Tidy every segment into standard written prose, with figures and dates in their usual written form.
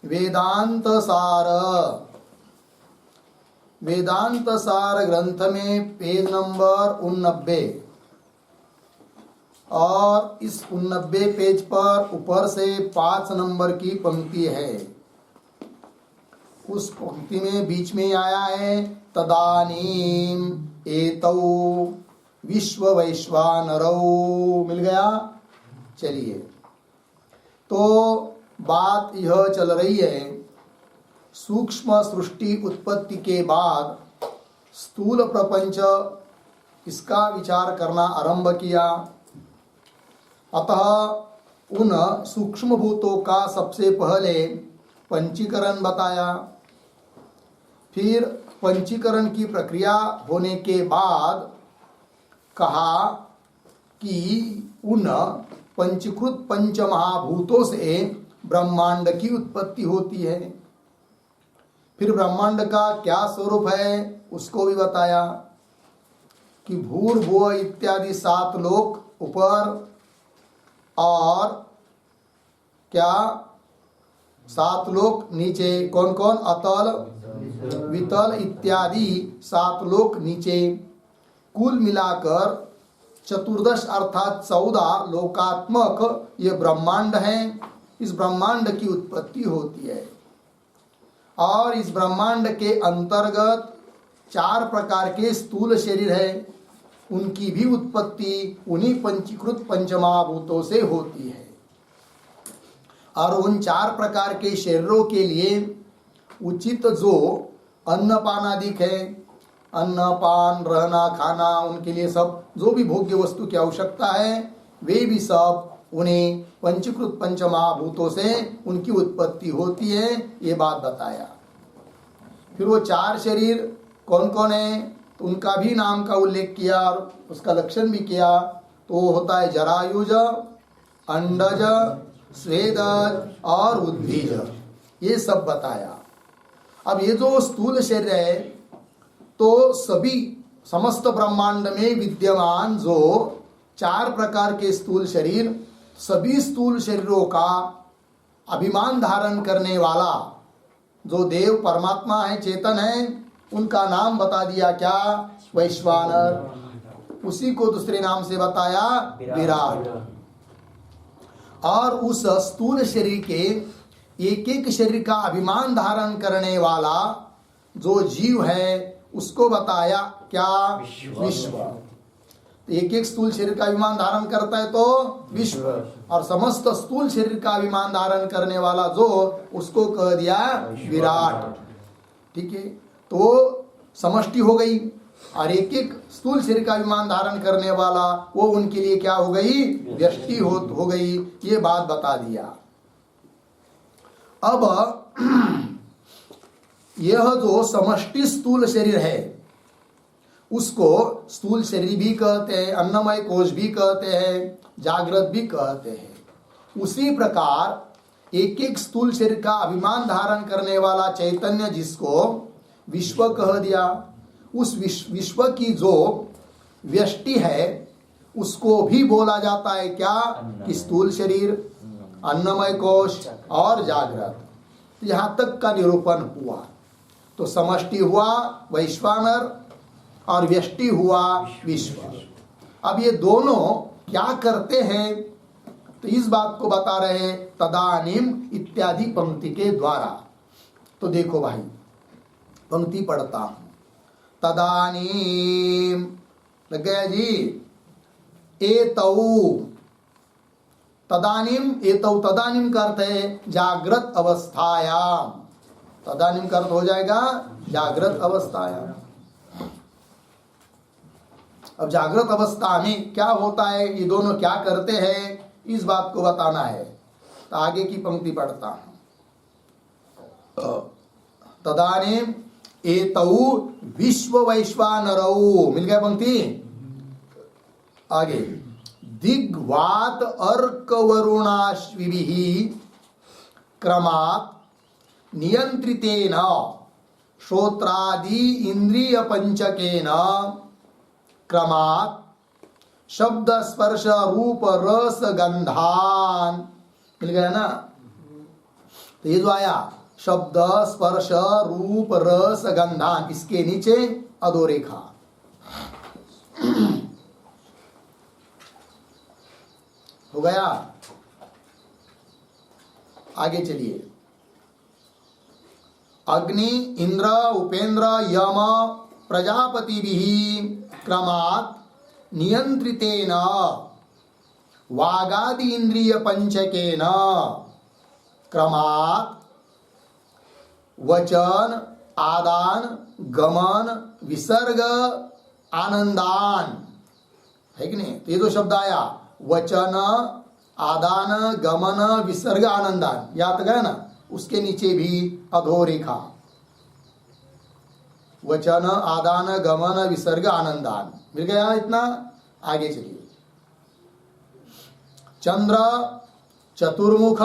वेदांत सार, वेदांत सार ग्रंथ में पेज नंबर 89 और इस 89 पेज पर ऊपर से 5 नंबर की पंक्ति है। उस पंक्ति में बीच में आया है तदानीम एतौ विश्व वैश्वानरौ। मिल गया। चलिए, तो बात यह चल रही है, सूक्ष्म सृष्टि उत्पत्ति के बाद स्थूल प्रपंच, इसका विचार करना आरंभ किया। अतः उन सूक्ष्म भूतों का सबसे पहले पंचीकरण बताया। फिर पंचीकरण की प्रक्रिया होने के बाद कहा कि उन पंचीकृत पंच महाभूतों से ब्रह्मांड की उत्पत्ति होती है। फिर ब्रह्मांड का क्या स्वरूप है उसको भी बताया कि भूर्भुव इत्यादि 7 लोक ऊपर और क्या 7 लोक नीचे। कौन कौन? अतल वितल इत्यादि 7 लोक नीचे। कुल मिलाकर 14 अर्थात 14 लोकात्मक ये ब्रह्मांड है। इस ब्रह्मांड की उत्पत्ति होती है और इस ब्रह्मांड के अंतर्गत 4 प्रकार के स्थूल शरीर है, उनकी भी उत्पत्ति उन्हीं पंचीकृत पंचमहाभूतों से होती है। और उन 4 प्रकार के शरीरों के लिए उचित जो अन्नपानादिक है, अन्नपान रहना खाना, उनके लिए सब जो भी भोग्य वस्तु की आवश्यकता है वे भी सब उन्हें पंचीकृत पंचमहाभूतों से उनकी उत्पत्ति होती है, ये बात बताया। फिर वो 4 शरीर कौन कौन है तो उनका भी नाम का उल्लेख किया और उसका लक्षण भी किया। तो होता है जरायुज, अंडज, स्वेदज और उद्भिज, ये सब बताया। अब ये जो स्थूल शरीर है तो सभी समस्त ब्रह्मांड में विद्यमान जो 4 प्रकार के स्थूल शरीर, सभी स्थूल शरीरों का अभिमान धारण करने वाला जो देव परमात्मा है, चेतन है, उनका नाम बता दिया क्या? वैश्वानर। उसी को दूसरे नाम से बताया विराट। और उस स्थूल शरीर के एक एक शरीर का अभिमान धारण करने वाला जो जीव है उसको बताया क्या? विश्व। एक एक स्थूल शरीर का अभिमान धारण करता है तो विश्व, और समस्त स्थूल शरीर का अभिमान धारण करने वाला जो, उसको कह दिया विराट। ठीक है, तो समष्टि हो गई। और एक एक स्थूल शरीर का अभिमान धारण करने वाला वो उनके लिए क्या हो गई? व्यष्टि हो गई। ये बात बता दिया। अब यह जो समष्टि स्थूल शरीर है उसको स्थूल शरीर भी कहते हैं, अन्नमय कोश भी कहते हैं, जागृत भी कहते हैं। उसी प्रकार एक एक स्थूल शरीर का अभिमान धारण करने वाला चैतन्य जिसको विश्व कह दिया, उस विश्व की जो व्यष्टि है उसको भी बोला जाता है क्या? कि स्थूल शरीर, अन्नमय कोश और जागृत। यहाँ तक का निरूपण हुआ। तो समष्टि हुआ वैश्वानर और व्यष्टि हुआ विश्व। अब ये दोनों क्या करते हैं तो इस बात को बता रहे हैं तदानीम इत्यादि पंक्ति के द्वारा। तो देखो भाई, पंक्ति पढ़ता हूं। तदानीम लग गया जी। एतौ, तदानीम, एतौ तदानीम का अर्थ है जागृत अवस्थायाम। तदानीम का अर्थ हो जाएगा जागृत अवस्थायाम। अब जागृत अवस्था में क्या होता है, ये दोनों क्या करते हैं, इस बात को बताना है। तो आगे की पंक्ति पढ़ता हूं। तदानीम एतौ विश्व वैश्वानरौ। मिल गया पंक्ति। आगे दिग्वात अर्क वरुणाश्विभिः क्रमात् नियंत्रितेन श्रोत्रादि इंद्रिय पंचकेन क्रमात् शब्द स्पर्श रूप रस गंधान। मिल गया ना? तो ये जो आया शब्द स्पर्श रूप रस गंधान, इसके नीचे अधोरेखा। हो गया। आगे चलिए। अग्नि इंद्र उपेंद्र यम प्रजापति क्रमात् नियंत्रितेन वागादि इंद्रिय पंचकेन क्रमात् वचन आदान गमन विसर्ग आनंदान, है कि नहीं? तो ये दो शब्द आया, वचन आदान गमन विसर्ग आनंदान, याद गया ना? उसके नीचे भी अधोरेखा, वचन आदान गमन विसर्ग आनंदान, मिल गया इतना? आगे चलिए। चंद्र चतुर्मुख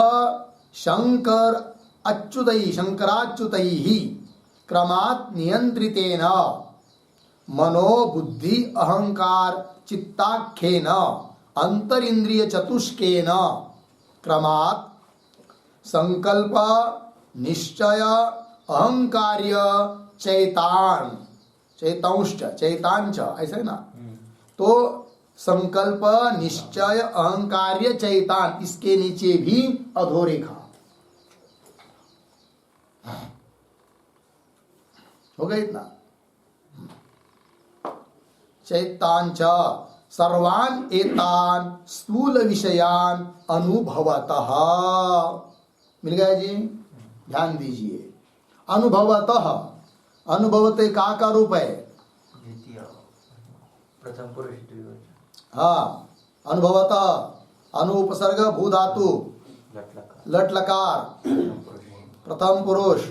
शंकर अच्युतई शंकराच्युतई क्रमात् नियंत्रितेन मनो बुद्धि अहंकार चित्ताख्येन अंतरिंद्रिय चतुष्केन क्रमात् संकल्प निश्चय अहंकार्य चैतान चैतांश्च चैतांच, ऐसा है ना? तो संकल्प निश्चय अहंकार्य चैतान, इसके नीचे भी अधोरेखा। हो गया इतना? चैतांच सर्वान एतान स्थूल विषयान अनुभवतः, मिल गया जी? ध्यान दीजिए। अनुभवतः, अनुभवते का रूप है? द्वितीय प्रथम पुरुष द्विवचन। हाँ, अनुभवतः अनुपसर्ग भू धातु लट लकार प्रथम पुरुष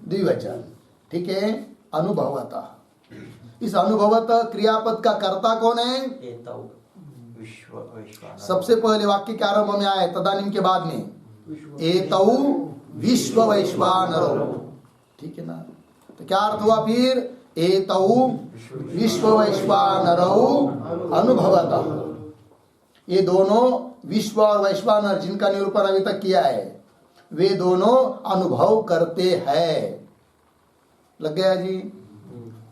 द्विवचन, ठीक है? अनुभवतः। इस अनुभवतः क्रियापद का कर्ता कौन है? सबसे पहले वाक्य के आरंभ में आए तदानीम के बाद में एतौ विश्व वैश्वानरो, ठीक है ना? तो क्या अर्थ हुआ फिर? एतौ विश्व वैश्वानरो अनुभवतः। ये दोनों विश्व और वैश्वानर जिनका निरूपण अभी तक किया है, वे दोनों अनुभव करते हैं। लग गया जी?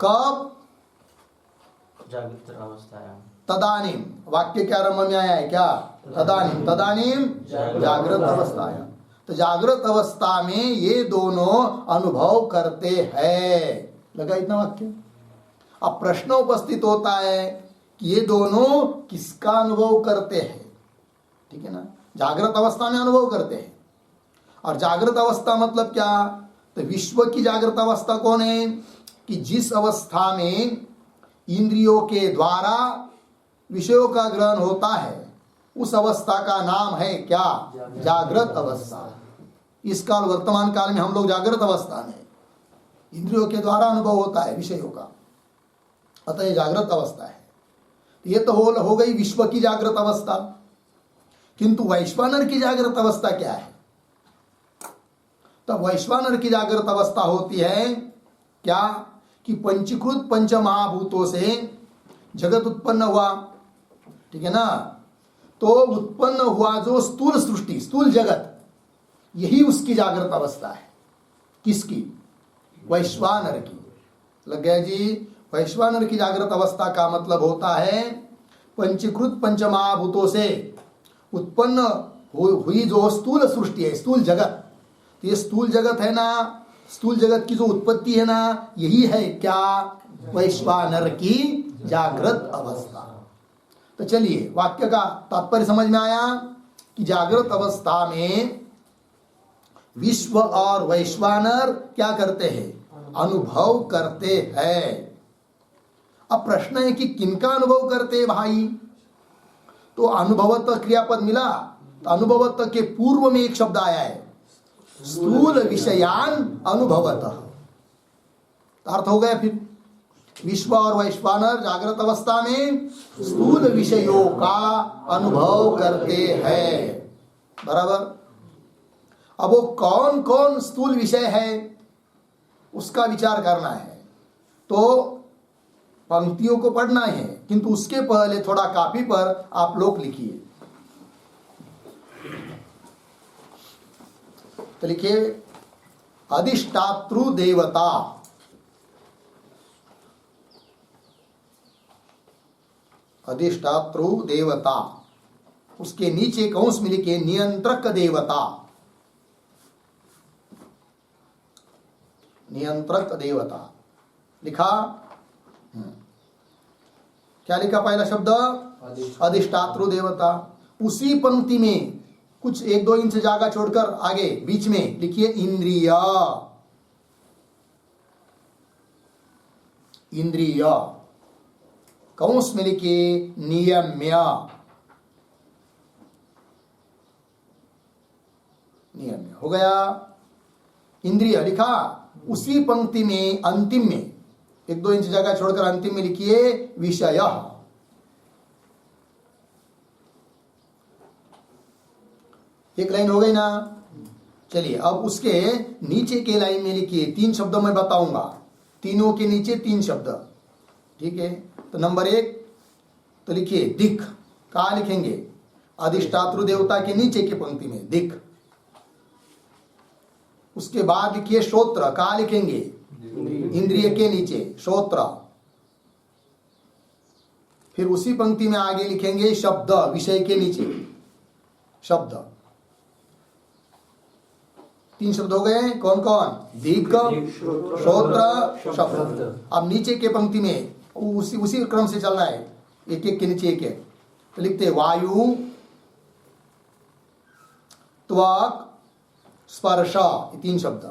कब? जागृत अवस्था है। तदानीम, वाक्य के आरंभ में आया है क्या? तदानीम, तदानीम जागृत अवस्था है। तो जागृत अवस्था में ये दोनों अनुभव करते हैं। लगा इतना वाक्य? अब प्रश्न उपस्थित होता है कि ये दोनों किसका अनुभव करते हैं? ठीक है ना? जागृत अवस्था में अनुभव करते हैं। और जागृत अवस्था मतलब क्या? तो विश्व की जागृत अवस्था कौन है? कि जिस अवस्था में इंद्रियों के द्वारा विषयों का ग्रहण होता है, उस अवस्था का नाम है क्या? जागृत अवस्था। इस काल वर्तमान काल में हम लोग जागृत अवस्था में, इंद्रियों के द्वारा अनुभव होता है विषयों का, अतः ये जागृत अवस्था है। ये तो हो गई विश्व की जागृत अवस्था। किंतु वैश्वानर की जागृत अवस्था क्या है? तब वैश्वानर की जागृत अवस्था होती है क्या? कि पंचीकृत पंच महाभूतों से जगत उत्पन्न हुआ, ठीक है ना? तो उत्पन्न हुआ जो स्थूल सृष्टि, स्थूल जगत, यही उसकी जागृत अवस्था है। किसकी? वैश्वानर की। लग गया जी? वैश्वानर की जागृत अवस्था का मतलब होता है पंचीकृत पंच महाभूतों से उत्पन्न हुई जो स्थूल सृष्टि है, स्थूल जगत। तो ये स्थूल जगत है ना, स्थूल जगत की जो उत्पत्ति है ना, यही है क्या? वैश्वानर की जागृत अवस्था। तो चलिए वाक्य का तात्पर्य समझ में आया कि जागृत अवस्था में विश्व और वैश्वानर क्या करते हैं? अनुभव करते हैं। अब प्रश्न है कि किनका अनुभव करते हैं भाई? तो अनुभवतः क्रियापद मिला, तो अनुभवतः के पूर्व में एक शब्द आया है, स्थूल विषयान अनुभवतः। अर्थ हो गया फिर, विश्व और वैश्वानर जागृत अवस्था में स्थूल विषयों का अनुभव करते हैं। बराबर? अब वो कौन कौन स्थूल विषय है उसका विचार करना है, तो पंक्तियों को पढ़ना है, किंतु उसके पहले थोड़ा कॉपी पर आप लोग लिखिए। तो लिखिए अधिष्ठातृ देवता, अधिष्ठातृ देवता। उसके नीचे कंस में लिखिए नियंत्रक देवता, नियंत्रक देवता लिखा। क्या लिखा पहला शब्द? अधिष्ठातृ देवता। उसी पंक्ति में कुछ 1-2 इंच जगह छोड़कर आगे बीच में लिखिए इंद्रिय, इंद्रिय। कंस में लिखिए नियम्य, नियम्य। हो गया इंद्रिय लिखा। उसी पंक्ति में अंतिम में 1-2 इंच जगह छोड़कर अंतिम में लिखिए विषय। एक लाइन हो गई ना? चलिए अब उसके नीचे के लाइन में लिखिए 3 शब्दों में बताऊंगा, तीनों के नीचे 3 शब्द, ठीक है? तो नंबर 1 तो लिखिए दिक्। कहा लिखेंगे? अधिष्ठातृ देवता के नीचे की पंक्ति में दिक्। उसके बाद लिखिए श्रोत्र। कहा लिखेंगे? इंद्रिय के नीचे श्रोत्र। फिर उसी पंक्ति में आगे लिखेंगे शब्द, विषय के नीचे शब्द। 3 शब्द हो गए। कौन कौन? दिक्, श्रोत्र, शब्द। अब नीचे के पंक्ति में उसी क्रम से चलना है, एक एक के नीचे एक एक। तो लिखते वायु, त्वक, स्पर्श, 3 शब्द।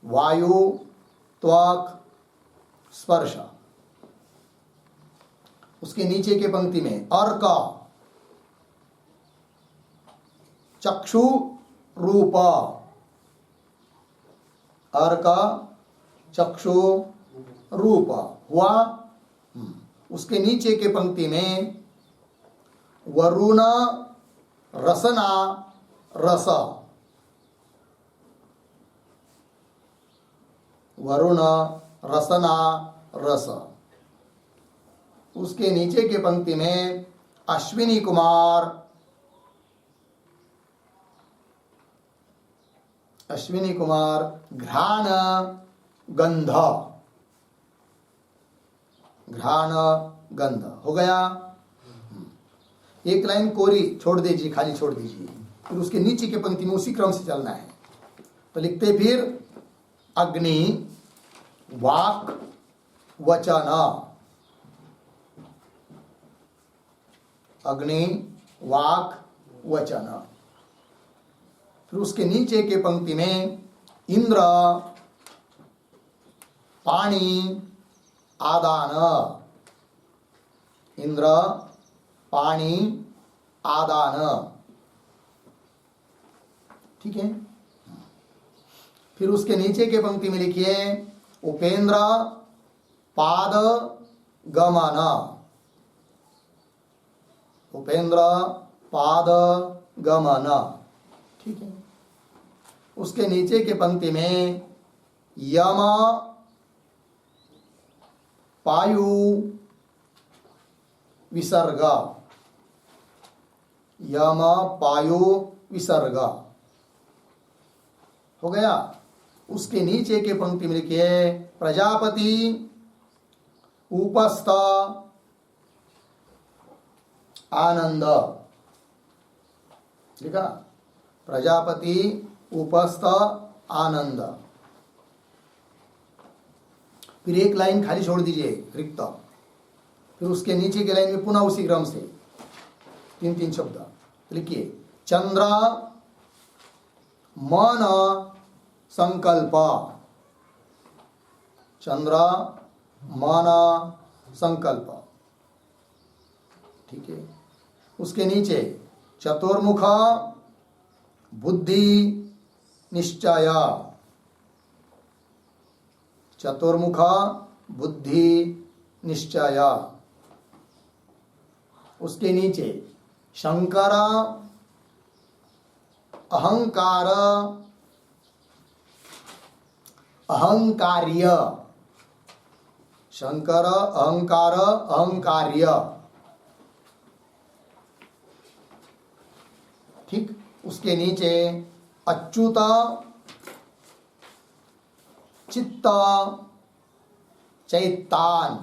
वायु, त्वक, स्पर्श। उसके नीचे के पंक्ति में अर्क, चक्षु, रूप। अर्क, चक्षु, रूप हुआ। उसके नीचे के पंक्ति में वरुण, रसना, रस। वरुण, रसना, रस। उसके नीचे के पंक्ति में अश्विनी कुमार, अश्विनी कुमार, घ्राण, गंध, घ्राण, गंध। हो गया। एक लाइन कोरी छोड़ दीजिए, खाली छोड़ दीजिए। फिर उसके नीचे के पंक्ति में उसी क्रम से चलना है। तो लिखते फिर अग्नि, वाक, वचन। अग्नि, वाक, वचन। फिर उसके नीचे के पंक्ति में इंद्र, पानी, आदान। इंद्र, पानी, आदान। ठीक है। फिर उसके नीचे के पंक्ति में लिखिए उपेंद्र, पाद, गमन। उपेंद्र, पाद, गमन। ठीक है। उसके नीचे के पंक्ति में यम, पायु, विसर्ग। यम, पायु, विसर्ग। हो गया। उसके नीचे के पंक्ति में लिखिए प्रजापति, उपस्थ, आनंद। लिखा? प्रजापति, उपस्थ, आनंद। फिर एक लाइन खाली छोड़ दीजिए रिक्त। फिर उसके नीचे के लाइन में पुनः उसी क्रम से 3-3 शब्द लिखिए चंद्र, मन, संकल्प। चंद्र, मन, संकल्प। ठीक है। उसके नीचे चतुर्मुख, बुद्धि, निश्चय। चतुर्मुख, बुद्धि, निश्चय। उसके नीचे शंकर, अहंकार, अहंकार्य। शंकर, अहंकार, अहंकार्य। ठीक। उसके नीचे अच्युत चित्त चैतान,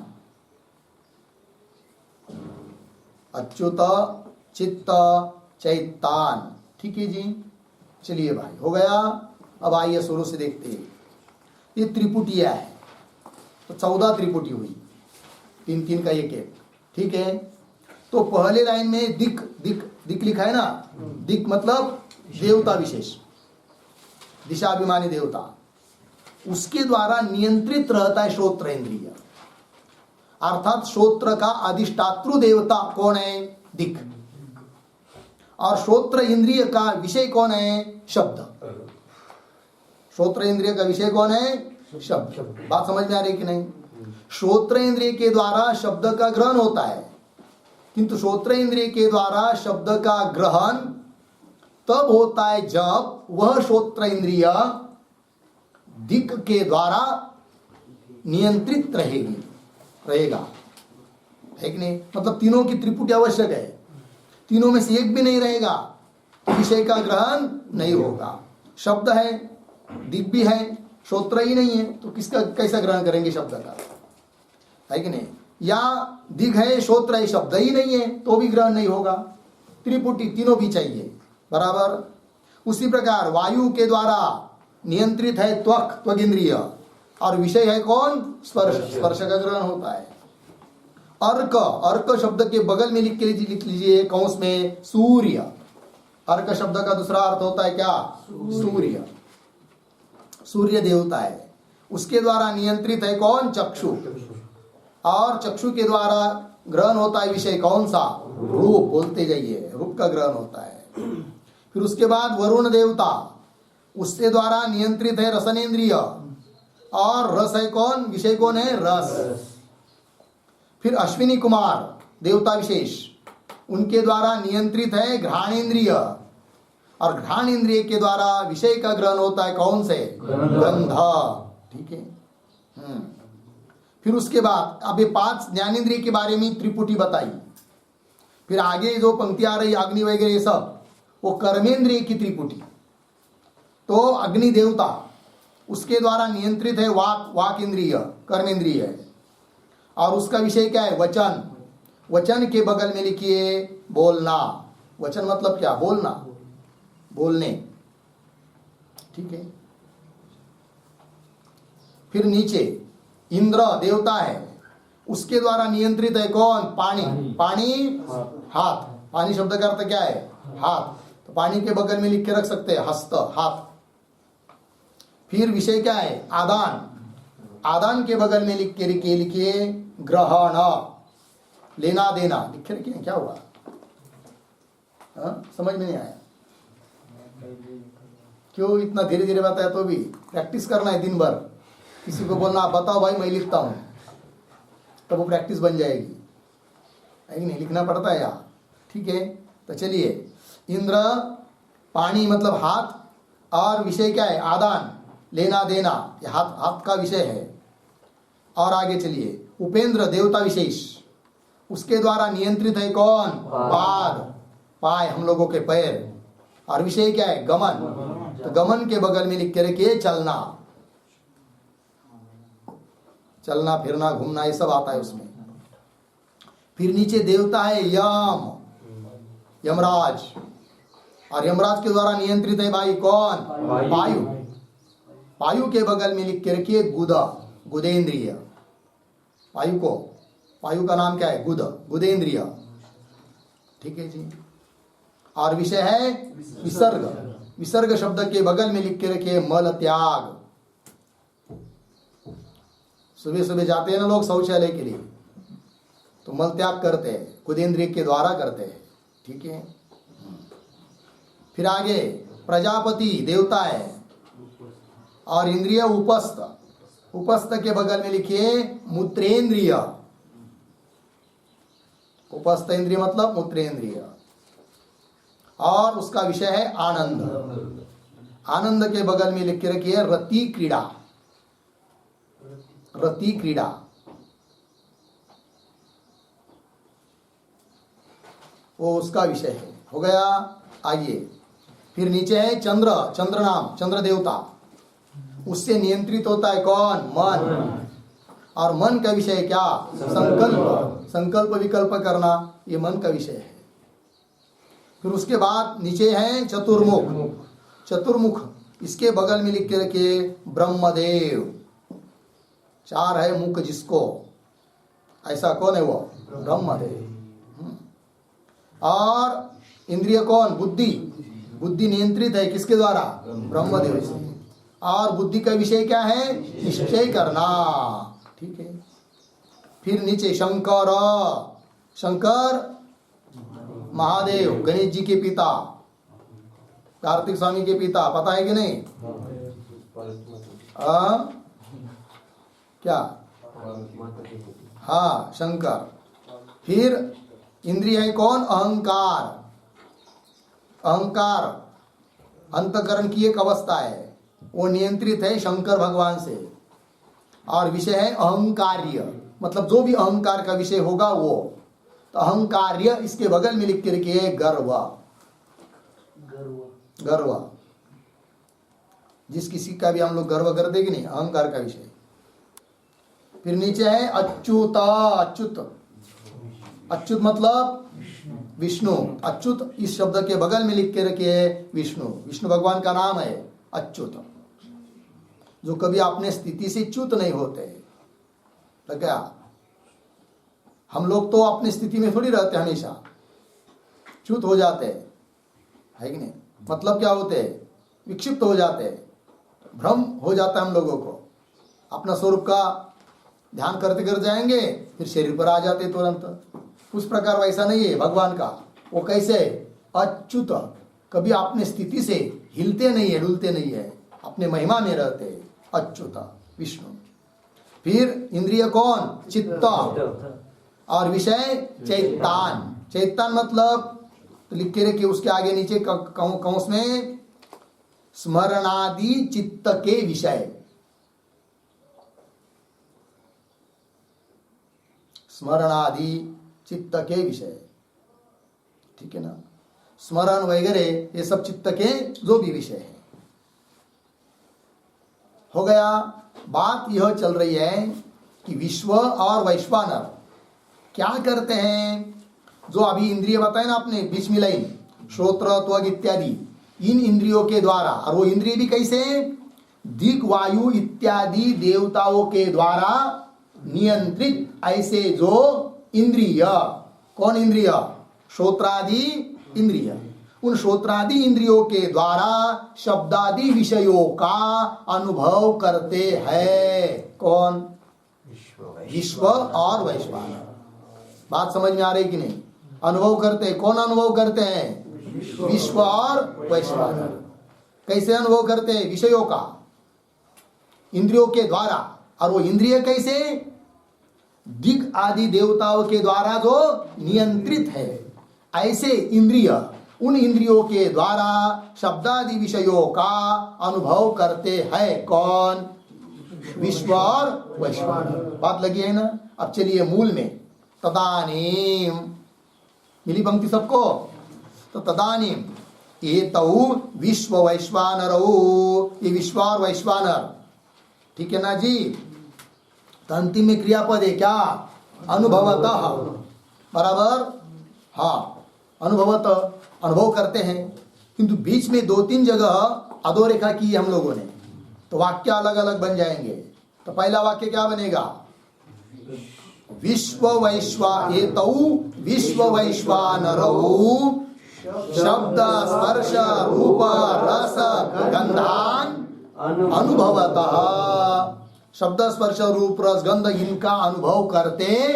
अच्युत चित्त चैतान। ठीक है जी, चलिए भाई हो गया। अब आइए शुरू से देखते हैं। ये त्रिपुटिया है, तो 14 त्रिपुटी हुई, 3-3 का एक। ठीक है, तो पहले लाइन में दिक दिक दिक लिखा है ना। दिक मतलब देवता विशेष, दिशाभिमानी देवता, उसके द्वारा नियंत्रित रहता है श्रोत्र इंद्रिय। अर्थात श्रोत्र का अधिष्ठातृ देवता कौन है? दिक। और श्रोत्र इंद्रिय का विषय कौन है? शब्द। श्रोत्र इंद्रिय का विषय कौन है? शब्द। बात समझ में आ रही कि नहीं? श्रोत्र इंद्रिय के द्वारा शब्द का ग्रहण होता है, किंतु श्रोत्र इंद्रिय के द्वारा शब्द का ग्रहण तब होता है जब वह श्रोत्र इंद्रिय दिक के द्वारा नियंत्रित रहेगा, है कि नहीं? मतलब तीनों की त्रिपुटी आवश्यक है, तीनों में से एक भी नहीं रहेगा, विषय का ग्रहण नहीं होगा। शब्द है, दिक भी है, श्रोत्र ही नहीं है, तो किसका कैसा ग्रहण करेंगे शब्द का, है कि नहीं? या दिक है, श्रोत्र है, शब्द ही नहीं है, तो भी ग्रहण नहीं होगा। त्रिपुटी तीनों भी चाहिए बराबर। उसी प्रकार वायु के द्वारा नियंत्रित है त्वक इंद्रिय, और विषय है कौन? स्पर्श, स्पर्श का ग्रहण होता है। अर्क, अर्क शब्द के बगल में लिख लीजिए कौंस में सूर्य। अर्क शब्द का दूसरा अर्थ होता है क्या? सूर्य। सूर्य देवता है, उसके द्वारा नियंत्रित है कौन? चक्षु, और चक्षु के द्वारा ग्रहण होता है विषय कौन सा? रूप। बोलते जाइए, रूप का ग्रहण होता है। फिर उसके बाद वरुण देवता, उसके द्वारा नियंत्रित है रसनेन्द्रिय, और रस है कौन? विषय कौन है? रस। फिर अश्विनी कुमार देवता विशेष, उनके द्वारा नियंत्रित है घ्राणेन्द्रिय, और घ्राण इंद्रिय के द्वारा विषय का ग्रहण होता है कौन से? गंध। ठीक है। फिर उसके बाद अब ये 5 ज्ञानेन्द्रिय के बारे में त्रिपुटी बताई। फिर आगे जो पंक्ति आ रही अग्नि वगैरह ये सब, वो कर्मेंद्रिय की त्रिपुटी। तो अग्नि देवता, उसके द्वारा नियंत्रित है वाक इंद्रिय, कर्मेंद्रिय है, और उसका विषय क्या है? वचन। वचन के बगल में लिखिए बोलना। वचन मतलब क्या? बोलना, बोलने। ठीक है। फिर नीचे इंद्र देवता है, उसके द्वारा नियंत्रित है कौन? पानी। पानी हाथ, पानी शब्द का अर्थ क्या है? हाथ। तो पानी के बगल में लिख के रख सकते हैं हस्त, हाथ। फिर विषय क्या है? आदान। आदान के बगल में लिख के लिखिए ग्रहण, लेना देना। लिख के रखिए, क्या हुआ? समझ में नहीं आया? क्यों इतना धीरे धीरे बताया? तो भी प्रैक्टिस करना है दिन भर। किसी को बोलना आप बताओ भाई मैं लिखता हूं, तब वो प्रैक्टिस बन जाएगी, है कि नहीं? लिखना पड़ता है यार। ठीक है, तो चलिए, इंद्र पानी मतलब हाथ, और विषय क्या है? आदान, लेना देना, ये हाथ का विषय है। और आगे चलिए, उपेंद्र देवता विशेष, उसके द्वारा नियंत्रित है कौन? पाद, पाय, हम लोगों के पैर, और विषय क्या है? गमन। तो गमन के बगल में लिख के रखिए चलना, चलना फिरना घूमना, ये सब आता है उसमें। फिर नीचे देवता है यम, यमराज, और यमराज के द्वारा नियंत्रित है भाई कौन? वायु। वायु के बगल में लिख के रखिए गुद, गुदेंद्रिय। वायु को, वायु का नाम क्या है? गुद, गुदेंद्रिय। ठीक है जी। और विषय है विसर्ग। विसर्ग शब्द के बगल में लिख के रखिए मल त्याग। सुबह सुबह जाते हैं ना लोग शौचालय के लिए, तो मल त्याग करते हैं, गुदेंद्रिय के द्वारा करते हैं। ठीक है। फिर आगे प्रजापति देवता है, और इंद्रिय उपस्थ। उपस्थ के बगल में लिखिए मूत्रेंद्रिय। उपस्थ इंद्रिय मतलब मूत्रेंद्रिय, और उसका विषय है आनंद। आनंद के बगल में लिख के रखिए रति क्रीड़ा, रति क्रीड़ा। वो उसका विषय है। हो गया। आइए फिर नीचे है चंद्र, चंद्र नाम, चंद्र देवता, उससे नियंत्रित होता है कौन? मन। और मन का विषय क्या? संकल्प, संकल्प विकल्प करना, ये मन का विषय है। फिर उसके बाद नीचे है चतुर्मुख, चतुर्मुख, इसके बगल में लिख के रखिए ब्रह्मदेव। चार है मुख जिसको, ऐसा कौन है वो? ब्रह्मदेव। और इंद्रिय कौन? बुद्धि, बुद्धि नियंत्रित है किसके द्वारा? ब्रह्मदेव से। और बुद्धि का विषय क्या है? निश्चय करना, ठीक है। फिर नीचे शंकर, शंकर महादेव, गणेश जी के पिता, कार्तिक स्वामी के पिता, पता है कि नहीं? क्या? हाँ, शंकर। फिर इंद्रिय है कौन? अहंकार, अहंकार अंतःकरण की एक अवस्था है, वो नियंत्रित है शंकर भगवान से। और विषय है अहंकार्य, मतलब जो भी अहंकार का विषय होगा वो। तो अहंकार्य इसके बगल में लिख के रखिए गर्व, गर्व, जिस किसी का भी हम लोग गर्व करते कि नहीं, अहंकार का विषय। फिर नीचे है अच्युत, अच्युत, अच्युत मतलब विष्णु, अच्युत इस शब्द के बगल में लिख के रखिए विष्णु, विष्णु भगवान का नाम है अच्युत, जो कभी अपने स्थिति से च्युत नहीं होते। तो क्या हम लोग तो अपनी स्थिति में थोड़ी रहते, हमेशा च्युत हो जाते है कि नहीं? मतलब क्या होते हैं? विक्षिप्त हो जाते हैं, भ्रम हो जाता है हम लोगों को। अपना स्वरूप का ध्यान करते कर जाएंगे, फिर शरीर पर आ जाते तुरंत। उस प्रकार वैसा नहीं है भगवान का। वो कैसे? अच्युत, कभी अपने स्थिति से हिलते नहीं है, डुलते नहीं है, अपने महिमा में रहते, अच्युत विष्णु। फिर इंद्रिय कौन? चित्त, और विषय चैतान, चैतान मतलब तो लिख के रखिए उसके आगे नीचे कंस में स्मरणादि चित्त के विषय, स्मरणादि चित्त के विषय, ठीक है ना? स्मरण वगैरह ये सब चित्त के जो भी विषय है। हो गया। बात यह चल रही है कि विश्व और वैश्वानर क्या करते हैं। जो अभी इंद्रिय बताए ना आपने बीच में लाइन, श्रोत्र त्वग इत्यादि, इन इंद्रियों के द्वारा, और वो इंद्रिय भी कैसे? दिक वायु इत्यादि देवताओं के द्वारा नियंत्रित ऐसे जो इंद्रिय, कौन इंद्रिय? श्रोत्रादि इंद्रिय। उन श्रोत्रादि इंद्रियों के द्वारा शब्दादि विषयों का अनुभव करते हैं कौन? विश्व और वैश्वानर। बात समझ में आ रही कि नहीं? अनुभव करते, कौन अनुभव करते हैं? विश्व और वैश्वानर। कैसे अनुभव करते हैं? विषयों का, इंद्रियों के द्वारा। और वो इंद्रिय कैसे? दिक आदि देवताओं के द्वारा जो नियंत्रित है, ऐसे इंद्रिय उन इंद्रियों के द्वारा शब्दादि विषयों का अनुभव करते हैं कौन? विश्व और वैश्वानर। बात लगी है ना? अब चलिए मूल में। तदानीम, मिली पंक्ति सबको? तो तदानीम एतौ विश्व वैश्वानरौ, ये विश्व और वैश्वानर, ठीक है ना जी? तो अंतिम में क्रियापद है क्या? अनुभवतः, बराबर? हाँ, अनुभवतः, अनुभव करते हैं। किंतु बीच में 2-3 जगह अधोरेखा की हम लोगों ने, तो वाक्य अलग अलग बन जाएंगे। तो पहला वाक्य क्या बनेगा? विश्व एतौ विश्व वैश्वानरौ शब्द स्पर्श रूप रस गंधान अनुभवतः, शब्द स्पर्श रूप रस गंध इनका अनुभव करते हैं।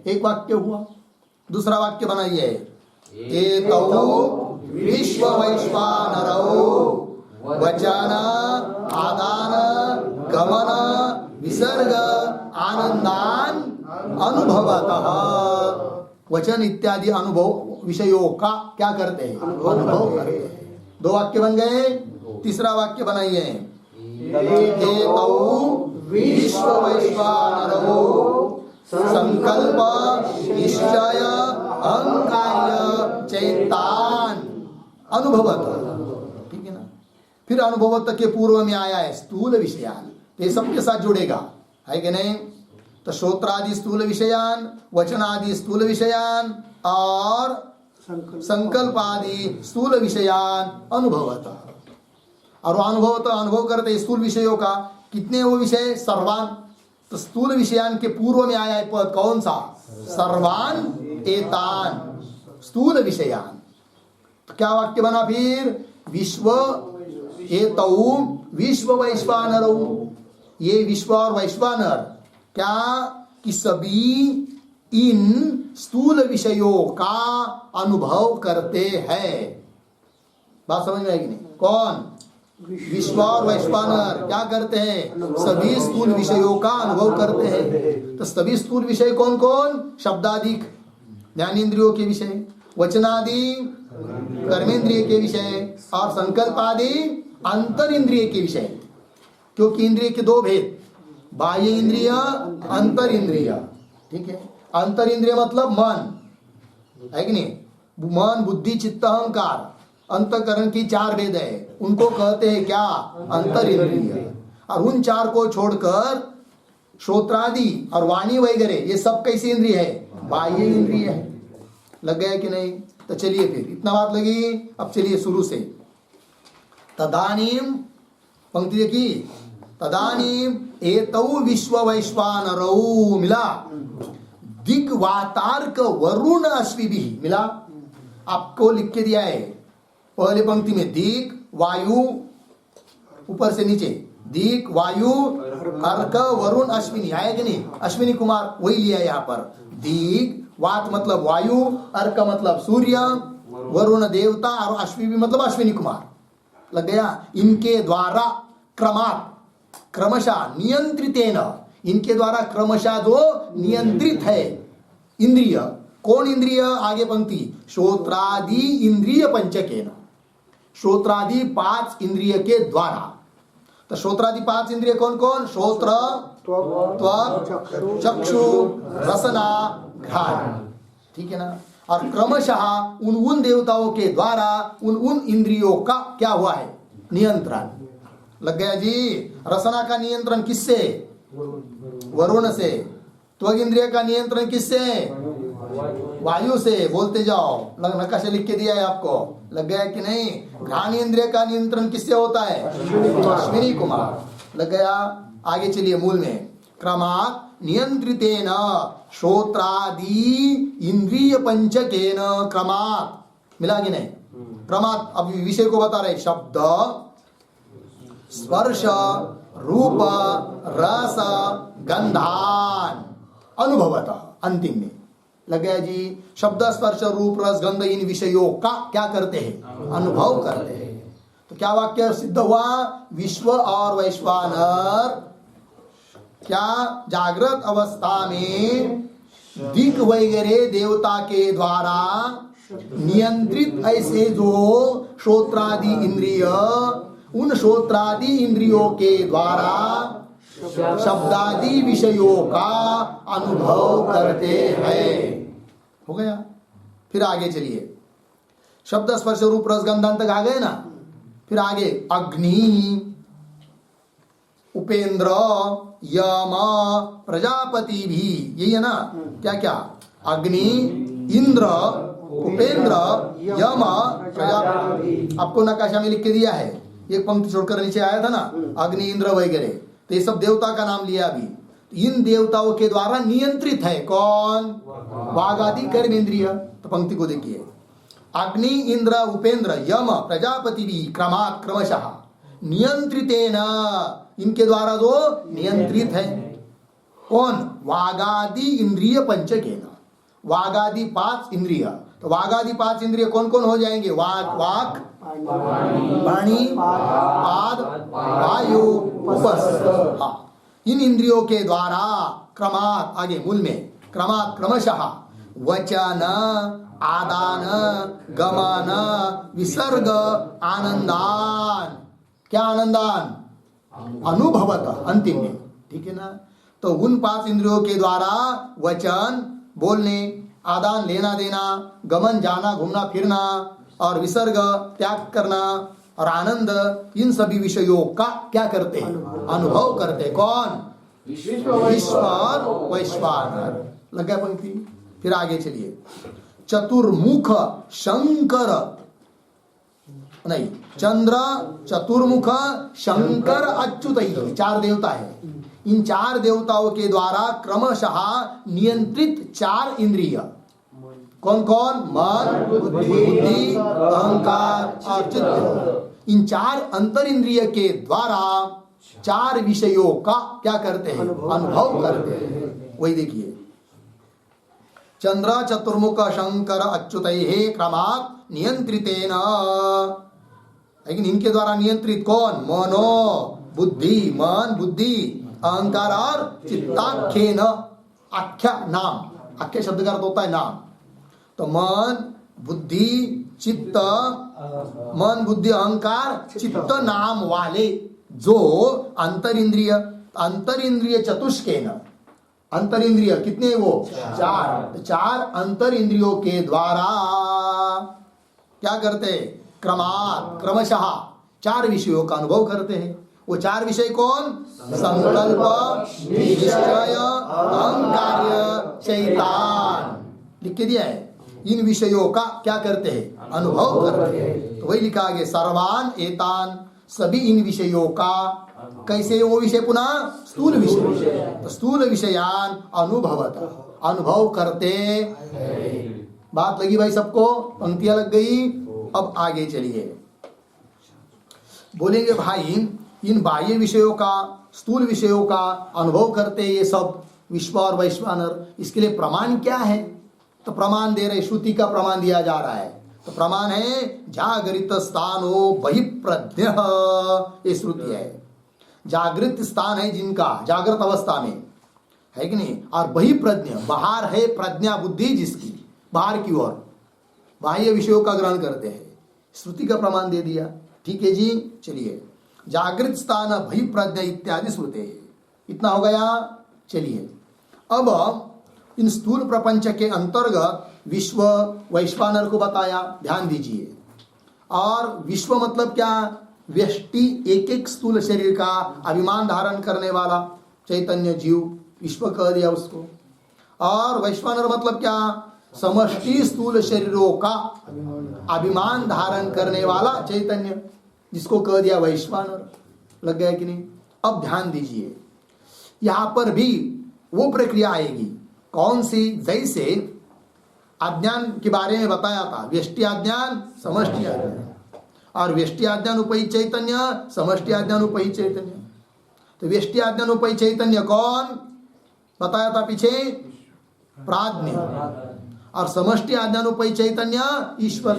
एक वाक्य हुआ। दूसरा वाक्य बनाइए, एतौ विश्व वैश्वानरौ वचन आदान गमन विसर्ग आनंदान अनुभवतः, वचन इत्यादि अनुभव विषयों का क्या करते हैं? अनुभव करते हैं। 2 वाक्य बन गए। तीसरा वाक्य बनाइए, एतौ विश्व वैश्वानरौ संकल्प निश्चय अहंकार्य चैतान अनुभवत, ठीक है ना। फिर अनुभवत के पूर्व में आया है स्थूल विषयान, तो ये सबके साथ जुड़ेगा, है कि नहीं। तो श्रोत्रादि स्थूल विषयान, वचनादि स्थूल विषयान और संकल्प आदि स्थूल विषयान अनुभवत। और वो अनुभव करते स्थूल विषयों का। कितने वो विषय? सर्वान। तो स्थूल विषयान के पूर्व में आया है पद कौन सा? सर्वान एतान स्थूल विषयान। तो क्या वाक्य बना फिर? विश्व एतौ विश्व वैश्वानरौ। ये विश्व और वैश्वानर क्या कि सभी इन स्थूल विषयों का अनुभव करते हैं। बात समझ में आएगी नहीं? कौन? विश्व और वैश्वानर क्या करते हैं? सभी स्थूल विषयों का अनुभव करते हैं। तो सभी स्थूल विषय कौन कौन? शब्दादिक ज्ञानेन्द्रियों के विषय, वचनादि कर्मेंद्रिय के विषय और संकल्प आदि अंतर इंद्रिय के विषय। क्योंकि इंद्रिय के दो भेद, बाह्य इंद्रिय, अंतर इंद्रिय, ठीक है। अंतर इंद्रिय मतलब मन, है कि नहीं? मन, बुद्धि, चित्त, अहंकार, अंतःकरण की चार भेद है, उनको कहते हैं क्या? अंतर इंद्रिय। और उन चार को छोड़कर श्रोत्रादि और वाणी वगैरह ये सब कैसी इंद्रिय है? बाह्य इंद्रिय है। लग गया कि नहीं? तो चलिए फिर इतना बात लगी। अब चलिए शुरू से। तदानीम, पंक्ति देखी, तदानीम एतौ विश्व वैश्वानरौ, मिला। दिग्वातार्क वरुण अश्विभिः, मिला। आपको लिख के दिया है पहले पंक्ति में दिक वायु, ऊपर से नीचे दिक वायु अर्क वरुण अश्विनी, आया कि नहीं? अश्विनी कुमार वही लिया है यहाँ पर। दिक वात मतलब वायु, अर्क मतलब सूर्य, वरुण देवता और अश्विनी मतलब अश्विनी कुमार। लग गया? इनके द्वारा क्रमशः नियंत्रितेन, इनके द्वारा क्रमशः जो नियंत्रित है इंद्रिय। कौन इंद्रिय? आगे पंक्ति, श्रोत्रादि इंद्रिय पंचकेन, श्रोत्रादि 5 इंद्रिय के द्वारा। तो श्रोत्रादि 5 इंद्रिय कौन कौन? श्रोत्र, त्वक, चक्षु, रसना, घ्राण, ठीक है ना। और क्रमशः उन देवताओं के द्वारा उन इंद्रियों का क्या हुआ है? नियंत्रण। लग गया जी? रसना का नियंत्रण किससे? वरुण से। त्वक इंद्रिय का नियंत्रण किससे? वायु से। बोलते जाओ, नकाशा लिख के दिया है आपको। लग गया कि नहीं? घ्राण इंद्रिय का नियंत्रण किससे होता है? अश्विनी कुमार। लग गया? आगे चलिए मूल में। क्रमात् नियंत्रितेन श्रोत्रादि इंद्रिय पंचकेन, क्रमात्, मिला कि नहीं? क्रमात्। अब विषय को बता रहे, शब्द, स्पर्श, रूप, रस, गंधान अनुभवतः, अंतिम में। लग गया जी? शब्द, स्पर्श, रूप, रस, गंध इन विषयों का क्या करते हैं? अनुभव करते हैं। तो क्या वाक्य सिद्ध हुआ? विश्व और वैश्वानर क्या जागृत अवस्था में दिक वगैरह देवता के द्वारा नियंत्रित ऐसे जो श्रोत्रादि इंद्रिय, उन श्रोत्रादि इंद्रियों के द्वारा शब्दादि विषयों का अनुभव करते हैं। हो गया? फिर आगे चलिए। शब्द, स्पर्श, रूप, रस, गंधन तक आ गए ना। फिर आगे अग्नि, उपेंद्र, यम, प्रजापति भी, यही है ना? क्या क्या? अग्नि, इंद्र, उपेंद्र, यम, प्रजापति। आपको नकाशा में लिख के दिया है, एक पंक्ति छोड़कर नीचे आया था ना, अग्नि, इंद्र वगैरह। तो ये सब देवता का नाम लिया अभी। इन देवताओं के द्वारा नियंत्रित है कौन? वाग आदि कर्मेंद्रिय। तो पंक्ति को देखिए, अग्नि, इंद्र, उपेंद्र, यम, प्रजापति भी क्रमात् क्रमशः नियंत्रितेन, इनके द्वारा जो नियंत्रित है। कौन? वागादि इंद्रिय पंचकेन, वागादि 5 इंद्रिय। तो वागादि 5 इंद्रिय कौन कौन हो जाएंगे? वाक, वाणी, पाद, वायु, उपस्थ। हाँ, इन इंद्रियों के द्वारा क्रमात्, आगे मूल में, क्रमात् क्रमशः वचन, आदान, गमन, विसर्ग, आनंदान। क्या आनंदान? अनुभवत, अंतिम में, ठीक है ना। तो उन 5 इंद्रियों के द्वारा वचन बोलने, आदान लेना देना, गमन जाना घूमना फिरना, और विसर्ग त्याग करना और आनंद, इन सभी विषयों का क्या करते हैं? अनुभव करते हैं। कौन? विश्व और वैश्वानर। लग गया पंक्ति? फिर आगे चलिए। चतुर्मुख शंकर, नहीं, चंद्र चतुर्मुख शंकर अच्युत, चार देवता है। इन चार देवताओं के द्वारा क्रमशः नियंत्रित चार इंद्रिय, कौन कौन? मन, बुद्धि, अहंकार और चित्त। इन चार अंतर इंद्रिय के द्वारा चार विषयों का क्या करते हैं? अनुभव करते हैं। वही देखिए, चंद्र चतुर्मुख शंकर अच्युतैः क्रमात् नियंत्रितेन, लेकिन इनके द्वारा नियंत्रित कौन? मनो बुद्धि, मन बुद्धि, अहंकार और चित्ताख्येन। आख्या नाम, आख्या शब्द का अर्थ होता है नाम। तो मन बुद्धि चित्त, मन बुद्धि अहंकार चित्त नाम वाले जो अंतर इंद्रिय चतुष्केन, अंतर इंद्रिय कितने? वो चार। चार अंतर इंद्रियों के द्वारा क्या करते हैं? क्रमशः चार विषयों का अनुभव करते हैं। वो चार विषय कौन? संकल्प, निश्चय, अहंकार, चैतान। लिख के दिया है। इन विषयों का क्या करते हैं? अनुभव करते हैं। तो वही लिखा आगे, सर्वान एतान, सभी इन विषयों का। कैसे वो विषय? पुनः स्थूल विषय। तो स्थूल विषयान अनुभवत, अनुभव करते। बात लगी भाई सबको? पंक्तियां लग गई। अब आगे चलिए, बोलेंगे भाई इन बाह्य विषयों का, स्थूल विषयों का अनुभव करते ये सब विश्व और वैश्वानर। इसके लिए प्रमाण क्या है? तो प्रमाण दे रहे, श्रुति का प्रमाण दिया जा रहा है। तो प्रमाण है जागृत स्थानो बहिप्रज्ञ, ये श्रुति है। जागृत स्थान है जिनका, जागृत अवस्था में, है कि नहीं? और बहिप्रज्ञ, बाहर है प्रज्ञा बुद्धि जिसकी, बाहर की ओर बाह्य विषयों का ग्रहण करते हैं। श्रुति का प्रमाण दे दिया। ठीक है जी, चलिए। जागृत स्थान बहिप्रज्ञ इत्यादि श्रुते, इतना हो गया। चलिए, अब इन स्थूल प्रपंच के अंतर्गत विश्व वैश्वानर को बताया, ध्यान दीजिए। और विश्व मतलब क्या? व्यष्टि, एक एक स्थूल शरीर का अभिमान धारण करने वाला चैतन्य जीव, विश्व कह दिया उसको। और वैश्वानर मतलब क्या? समष्टि स्थूल शरीरों का अभिमान धारण करने वाला चैतन्य, जिसको कह दिया वैश्वानर। लग गया कि नहीं? अब ध्यान दीजिए, यहां पर भी वो प्रक्रिया आएगी। कौन सी? जैसे अज्ञान के बारे में बताया था, व्यष्टि अज्ञान, समष्टि अज्ञान, और व्यष्टि अज्ञान उपहित चैतन्य, समष्टि अज्ञान उपहित चैतन्य। तो व्यष्टि अज्ञान उपहित चैतन्य कौन बताया था पीछे? प्राज्ञ। और समष्टि अज्ञान उपहित चैतन्य ईश्वर।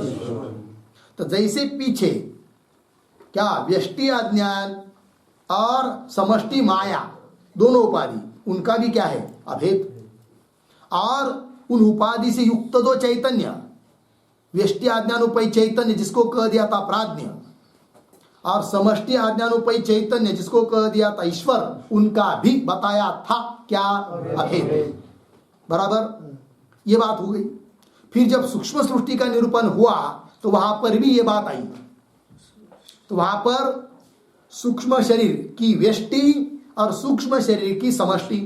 तो जैसे पीछे क्या व्यष्टि अज्ञान और समष्टि माया दोनों उपाधि, उनका भी क्या है? अभेद। और उन उपाधि से युक्त दो चैतन्य, व्यष्टि आज्ञानुपयी चैतन्य जिसको कह दिया था प्राज्ञ, और समष्टि आज्ञानुपयी चैतन्य जिसको कह दिया था ईश्वर, उनका भी बताया था क्या? अभेद। बराबर, ये बात हो गई। फिर जब सूक्ष्म सृष्टि का निरूपण हुआ तो वहां पर भी ये बात आई। तो वहां पर सूक्ष्म शरीर की व्यष्टि और सूक्ष्म शरीर की समष्टि।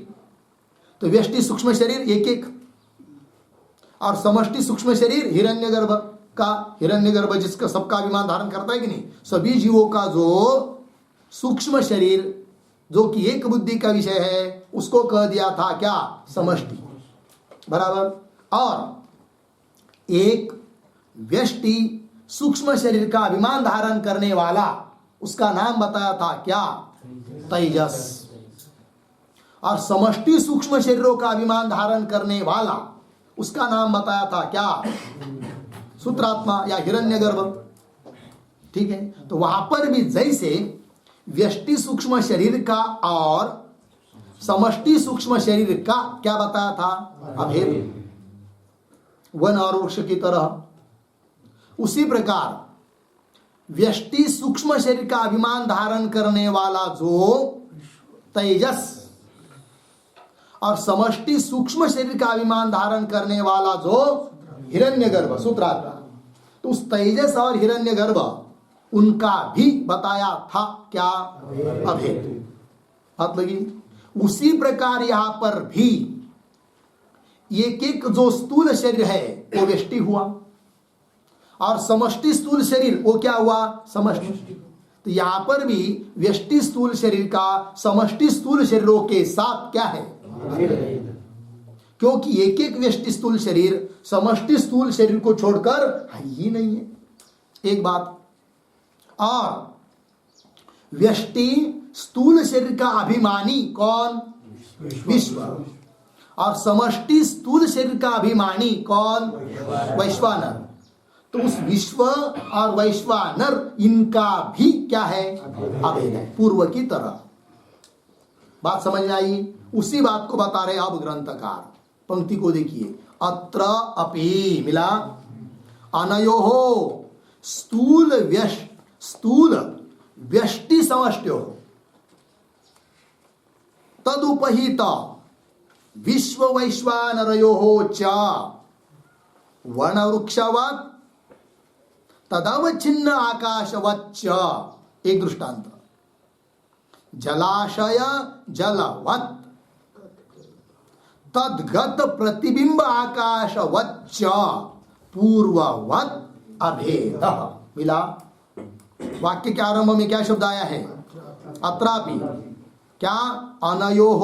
तो व्यष्टि सूक्ष्म शरीर एक एक, और समष्टि सूक्ष्म शरीर हिरण्यगर्भ का, हिरण्यगर्भ जिसका सबका अभिमान धारण करता है कि नहीं, सभी जीवों का जो सूक्ष्म शरीर जो कि एक बुद्धि का विषय है, उसको कह दिया था क्या? समष्टि। बराबर। और एक व्यष्टि सूक्ष्म शरीर का अभिमान धारण करने वाला, उसका नाम बताया था क्या? तेजस। और समष्टि सूक्ष्म शरीरों का अभिमान धारण करने वाला, उसका नाम बताया था क्या? सूत्रात्मा या हिरण्यगर्भ। ठीक है। तो वहां पर भी जैसे व्यष्टि सूक्ष्म शरीर का और समष्टि सूक्ष्म शरीर का क्या बताया था? अभेद, वन और वृक्ष की तरह। उसी प्रकार व्यष्टि सूक्ष्म शरीर का अभिमान धारण करने वाला जो तेजस, और समष्टि सूक्ष्म शरीर का अभिमान धारण करने वाला जो हिरण्यगर्भ, सूत्रात्मा। तो उस तेजस और हिरण्यगर्भ उनका भी बताया था क्या? अभेद। बात लगी? उसी प्रकार यहां पर भी एक एक जो स्थूल शरीर है वो व्यष्टि हुआ, और समष्टि स्थूल शरीर वो क्या हुआ? समष्टि। तो यहां पर भी व्यष्टि स्थूल शरीर का समष्टि स्थूल शरीरों के साथ क्या है? क्योंकि एक एक व्यष्टि स्थूल शरीर समष्टि स्थूल शरीर को छोड़कर है ही नहीं है। एक बात और, व्यष्टि स्थूल शरीर का अभिमानी कौन? विश्व। और समष्टि स्थूल शरीर का अभिमानी कौन? वैश्वानर। तो उस विश्व और वैश्वानर इनका भी क्या है? अभेद है, पूर्व की तरह। बात समझ में आई? उसी बात को बता रहे अब ग्रंथकार। पंक्ति को देखिए, अत्र अपि मिला अनयोः स्थूल व्यष्टि समष्टयो तदुपहित विश्व वैश्वानरयोः च वनवृक्षवत् तदवच्छिन्न आकाशवच्च। एक दृष्टांत, जलाशय जलवत् तद्गत प्रतिबिंब आकाशवच्च पूर्ववत् अभेद। मिला? वाक्य के आरंभ में क्या शब्द आया है? अत्रापि। क्या? अनयोः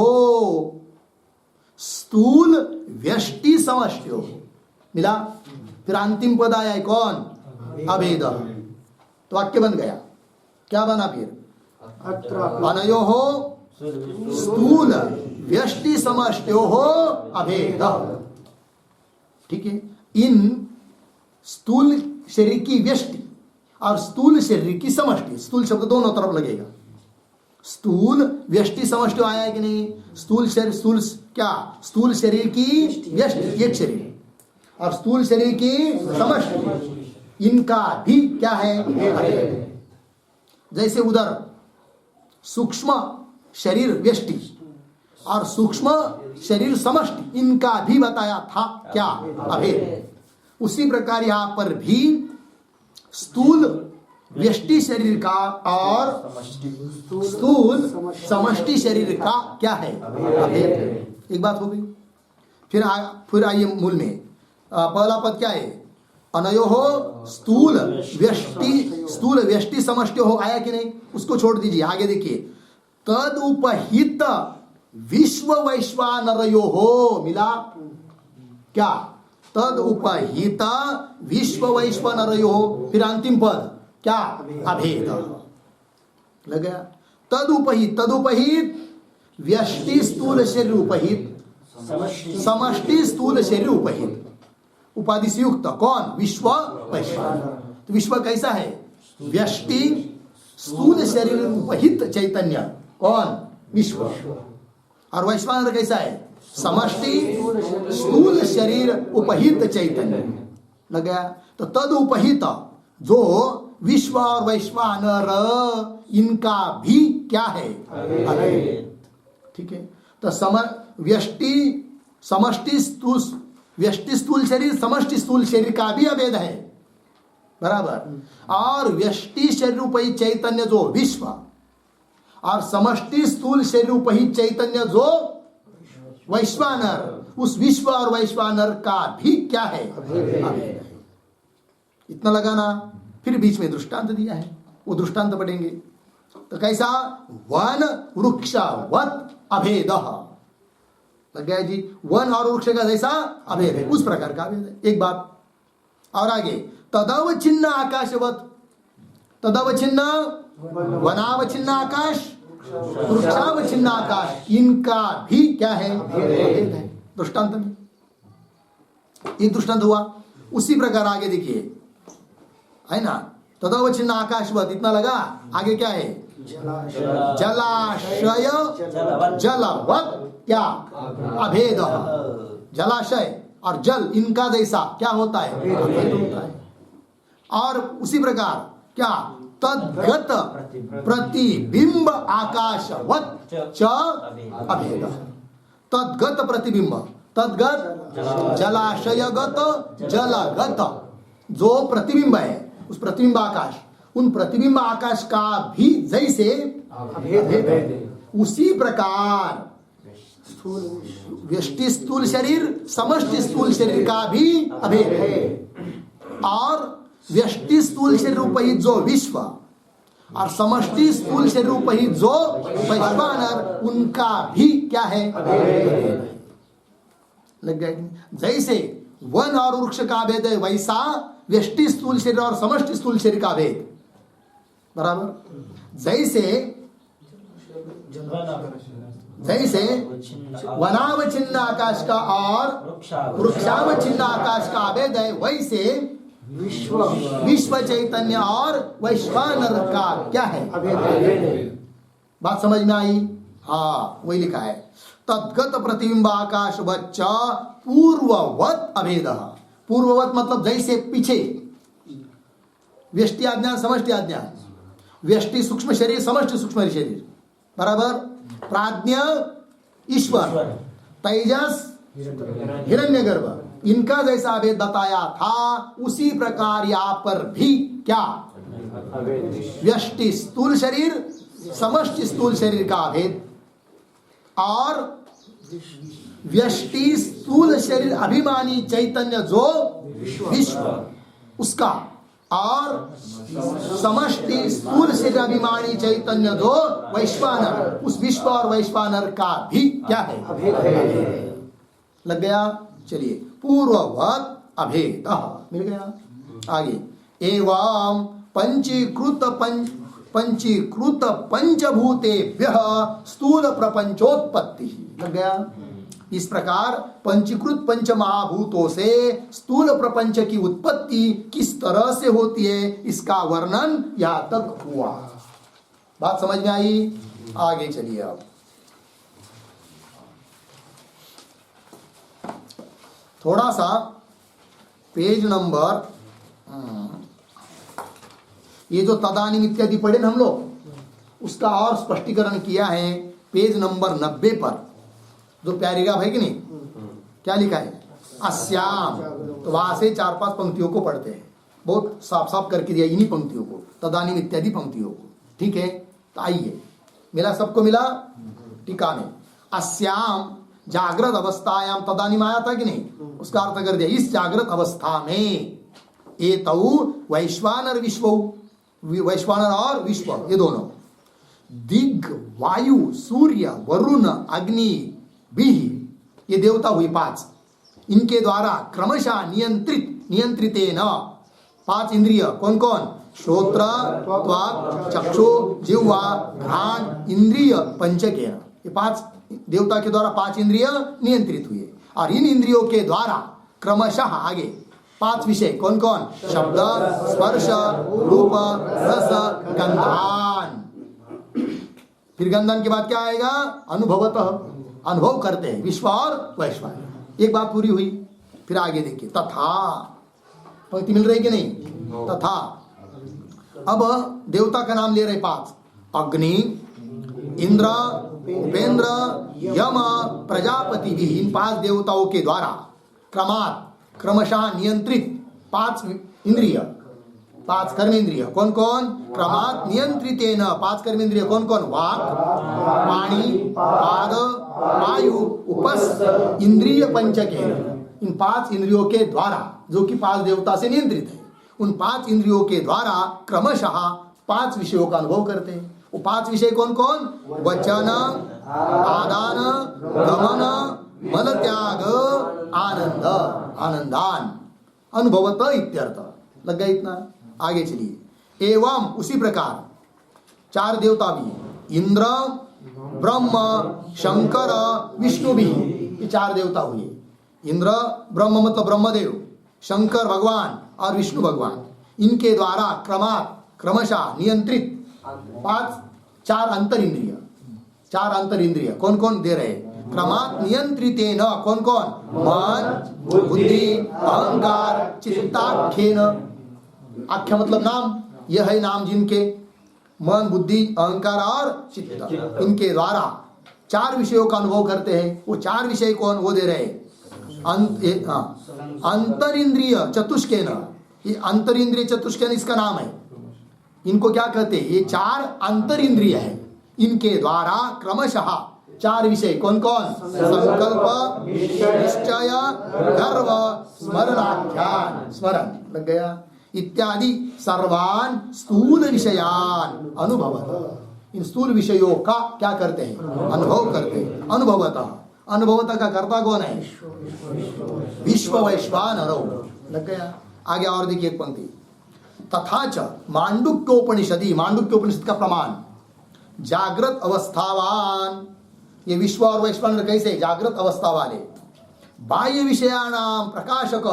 स्थूल व्यष्टि समष्टयो। मिला? फिर अंतिम पद आया है कौन? अभेद। तो वाक्य बन गया। क्या बना फिर? अनयोः स्थूल व्यष्टि समष्टयोः अभेद। ठीक है? इन स्थूल शरीर की व्यष्टि और स्थूल शरीर की समष्टि, स्थूल शब्द दोनों तरफ लगेगा। स्थूल व्यष्टि समष्टि आया है कि नहीं? स्थूल शरीर, स्थूल क्या? स्थूल शरीर की व्यष्टि एक शरीर, और स्थूल शरीर की समष्टि, इनका भी क्या है? जैसे उधर सूक्ष्म शरीर व्यष्टि और सूक्ष्म शरीर समष्टि, इनका भी बताया था क्या? अभेद। उसी प्रकार यहां पर भी स्थूल व्यष्टि शरीर का और स्थूल समष्टि शरीर का क्या है? अभेद। एक बात हो गई। फिर आइए मूल में। पहला पद क्या है? अनयोः स्थूल व्यष्टि समष्टि हो, आया कि नहीं? उसको छोड़ दीजिए, आगे देखिए। तद उपहित विश्व वैश्वानरयोः। मिला? क्या? तद उपहित विश्व वैश्वानरयोः। फिर अंतिम पद क्या? अभेद। लग गया? तदुपहित व्यष्टि स्थूल शरीर उपहित समष्टि स्थूल शरीर उपहित, उपाधि से युक्त कौन? विश्व वैश्वानर। तो विश्व कैसा है? व्यष्टि स्थूल शरीर उपहित चैतन्य कौन? विश्व। और वैश्वानर कैसा है? समष्टि स्थूल शरीर उपहित चैतन्य। लग गया? तो तद उपहित जो विश्व और वैश्वानर, इनका भी क्या है? अभेद। ठीक है? तो व्यष्टि स्थूल शरीर समष्टि स्थूल शरीर का भी अभेद है, बराबर। और व्यष्टि शरीर उपहित चैतन्य जो विश्व, और समष्टि स्थूल शरीर उपहित चैतन्य जो वैश्वानर, उस विश्व और वैश्वानर का भी क्या है? अभेद है। इतना लगाना। फिर बीच में दृष्टांत दिया है, वो दृष्टांत पढ़ेंगे। तो कैसा? वन वृक्षवत् अभेद। लग गया जी? वन और वृक्ष का जैसा अभेद है, उस प्रकार का अभेद है। एक बात और आगे, तदवच्छिन्न आकाशवत्। तदवच्छिन्न वनावच्छिन्न आकाश, वृक्षावच्छिन्न आकाश, इनका भी क्या है? अभेद है। दृष्टांत में एक दृष्टांत हुआ। उसी प्रकार आगे देखिए, है ना? तदवच्छिन्न आकाशवत्, इतना लगा। आगे क्या है? जलाशय जलवत् क्या? अभेद। जलाशय और जल, इनका जैसा क्या होता है? अभेद होता है। और उसी प्रकार क्या? तद्गत प्रतिबिंब आकाशवत् च अभेद। तद्गत प्रतिबिंब, तद्गत जलाशयगत जलगत, जो प्रतिबिंब है, उस प्रतिबिंब आकाश, उन प्रतिबिंब आकाश का भी जैसे अभेद है, उसी प्रकार व्यष्टि स्थूल शरीर समष्टि स्थूल शरीर का भी अभेद है, और व्यष्टि स्थूल शरीर रूपी जो विश्व और समष्टि स्थूल शरीर रूपी जो वैश्वानर, उनका भी क्या है, अभेद। लग गया? जैसे वन और वृक्ष का भेद है, वैसा व्यष्टि स्थूल शरीर और समष्टि स्थूल शरीर का भेद। बराबर? जैसे वनावचिन्न आकाश का और वृक्षावचिन्न आकाश का भेद है, वैसे विश्व चैतन्य और वैश्वानर का क्या है, अभेद। बात समझ में आई? हाँ, वही लिखा है, तद्गत प्रतिबिंब आकाश वच्च पूर्ववत अभेद। पूर्ववत मतलब जैसे पीछे, व्यष्टि अज्ञान समष्टि अज्ञान, व्यष्टि सूक्ष्म शरीर समष्टि सूक्ष्म शरीर, बराबर? प्राज्ञ ईश्वर, तेजस हिरण्यगर्भ, इनका जैसा अभेद बताया था, उसी प्रकार यहाँ पर भी क्या, व्यष्टि स्थूल शरीर समष्टि स्थूल शरीर का अभेद, और व्यष्टि स्थूल शरीर अभिमानी चैतन्य जो विश्व उसका, और समष्टि स्थूल शरीर अभिमानी चैतन्य जो वैश्वानर, उस विश्व और वैश्वानर का भी क्या है, अभेद। लग गया? चलिए, पूर्ववत अभेद मिल गया। आगे, एवं पंचीकृत पंचभूतेभ्यः स्थूल प्रपंचोत्पत्ति। लग गया? इस प्रकार पंचीकृत पंच महाभूतों से स्थूल प्रपंच की उत्पत्ति किस तरह से होती है, इसका वर्णन यहां तक हुआ। बात समझ में आई? आगे चलिए, अब थोड़ा सा पेज नंबर, ये जो तदानीम इत्यादि पढ़े ना हम लोग, उसका और स्पष्टीकरण किया है पेज नंबर 90 पर। जो पैराग्राफ है कि नहीं, क्या लिखा है, अस्याम, तो वहां से 4-5 पंक्तियों को पढ़ते हैं, बहुत साफ साफ करके दिया इन्हीं पंक्तियों को, तदानीम इत्यादि पंक्तियों को। ठीक है, तो आइए, मिला, सबको मिला? टीका में अस्याम जागृत अवस्थायाम, तदानीम आया था कि नहीं, उसका अर्थ कर दिया, इस जागृत अवस्था में एतौ वैश्वानर विश्व, वैश्वानर और विश्व ये दोनों, दिग वायु सूर्य वरुण अग्नि भी, ये देवता हुई 5, इनके द्वारा क्रमशः नियंत्रितेन 5 इंद्रिय, कौन कौन, श्रोत्र त्वक चक्षु जिह्वा घ्राण इंद्रिय पंचकेन, ये 5 देवता के द्वारा 5 इंद्रिय नियंत्रित हुए, और इन इंद्रियों के द्वारा क्रमशः आगे 5 विषय, कौन कौन, शब्द स्पर्श रूप रस गंधान, फिर गंधन के बाद क्या आएगा, अनुभवतः, अनुभव करते हैं विश्व और वैश्वानर। एक बात पूरी हुई, फिर आगे देखिए, तथा, पंक्ति मिल रही कि नहीं, तथा। अब देवता का नाम ले रहे 5, अग्नि, इंद्र, उपेंद्र, यम, प्रजापति भी, इन 5 देवताओं के द्वारा क्रमशः नियंत्रित 5 इंद्रिय, 5 कर्मेंद्रिय, कौन कौन, क्रमात् नियंत्रितेन 5 कर्मेंद्रिय, कौन कौन, वाक, पाणी, पाद, वायु, उपस्थ इंद्रिय पंचकेन, इन 5 इंद्रियों के द्वारा, जो कि 5 देवता से नियंत्रित है, उन 5 इंद्रियों के द्वारा क्रमशः 5 विषयों का अनुभव करते हैं। वो 5 विषय कौन कौन, वचन, आदान, गमन, मल त्याग, आनंद, आनंदान, अनुभवत इत्यर्थ। लग गया इतना? आगे चलिए, एवं उसी प्रकार 4 देवता भी, इंद्र, ब्रह्म, शंकर, विष्णु भी, ये 4 देवता हुए। इंद्र ब्रह्म मतलब ब्रह्मदेव, शंकर भगवान और विष्णु भगवान, इनके द्वारा क्रमशः नियंत्रित 4 अंतर इंद्रिय, 4 अंतर इंद्रिय कौन कौन दे रहे, क्रमात् नियंत्रितेन, कौन कौन, मन, बुद्धि, अहंकार, चित्ताख्येन, आख्या मतलब नाम, यह है नाम जिनके, मन बुद्धि अहंकार और चित्त, इनके द्वारा 4 विषयों का अनुभव करते हैं। वो 4 विषय कौन, वो दे रहे अंतर इंद्रिय चतुष्केन, ये अंतर इंद्रिय चतुष्टय इसका नाम है। इनको क्या कहते हैं? ये 4 अंतर इंद्रिय है। इनके द्वारा क्रमशः 4 विषय कौन कौन? संकल्प, निश्चय, गर्व, स्मरणाख्यान, स्मरण लग गया, इत्यादि सर्वान स्थूल विषयान अनुभवत। इन स्थूल विषयों का क्या करते हैं? अनुभव करते हैं। अनुभवतः, अनुभवतः का कर्ता कौन है? विश्व वैश्वानरो लग गया। आगे और देखिए एक पंक्ति, तथा च मांडुक्योपनिषदि, मांडुक्योपनिषद का प्रमाण, जागृत अवस्थावान, ये विश्व और वैश्वानर कैसे? जागृत अवस्था वाले, बाह्य विषयाणाम प्रकाशक,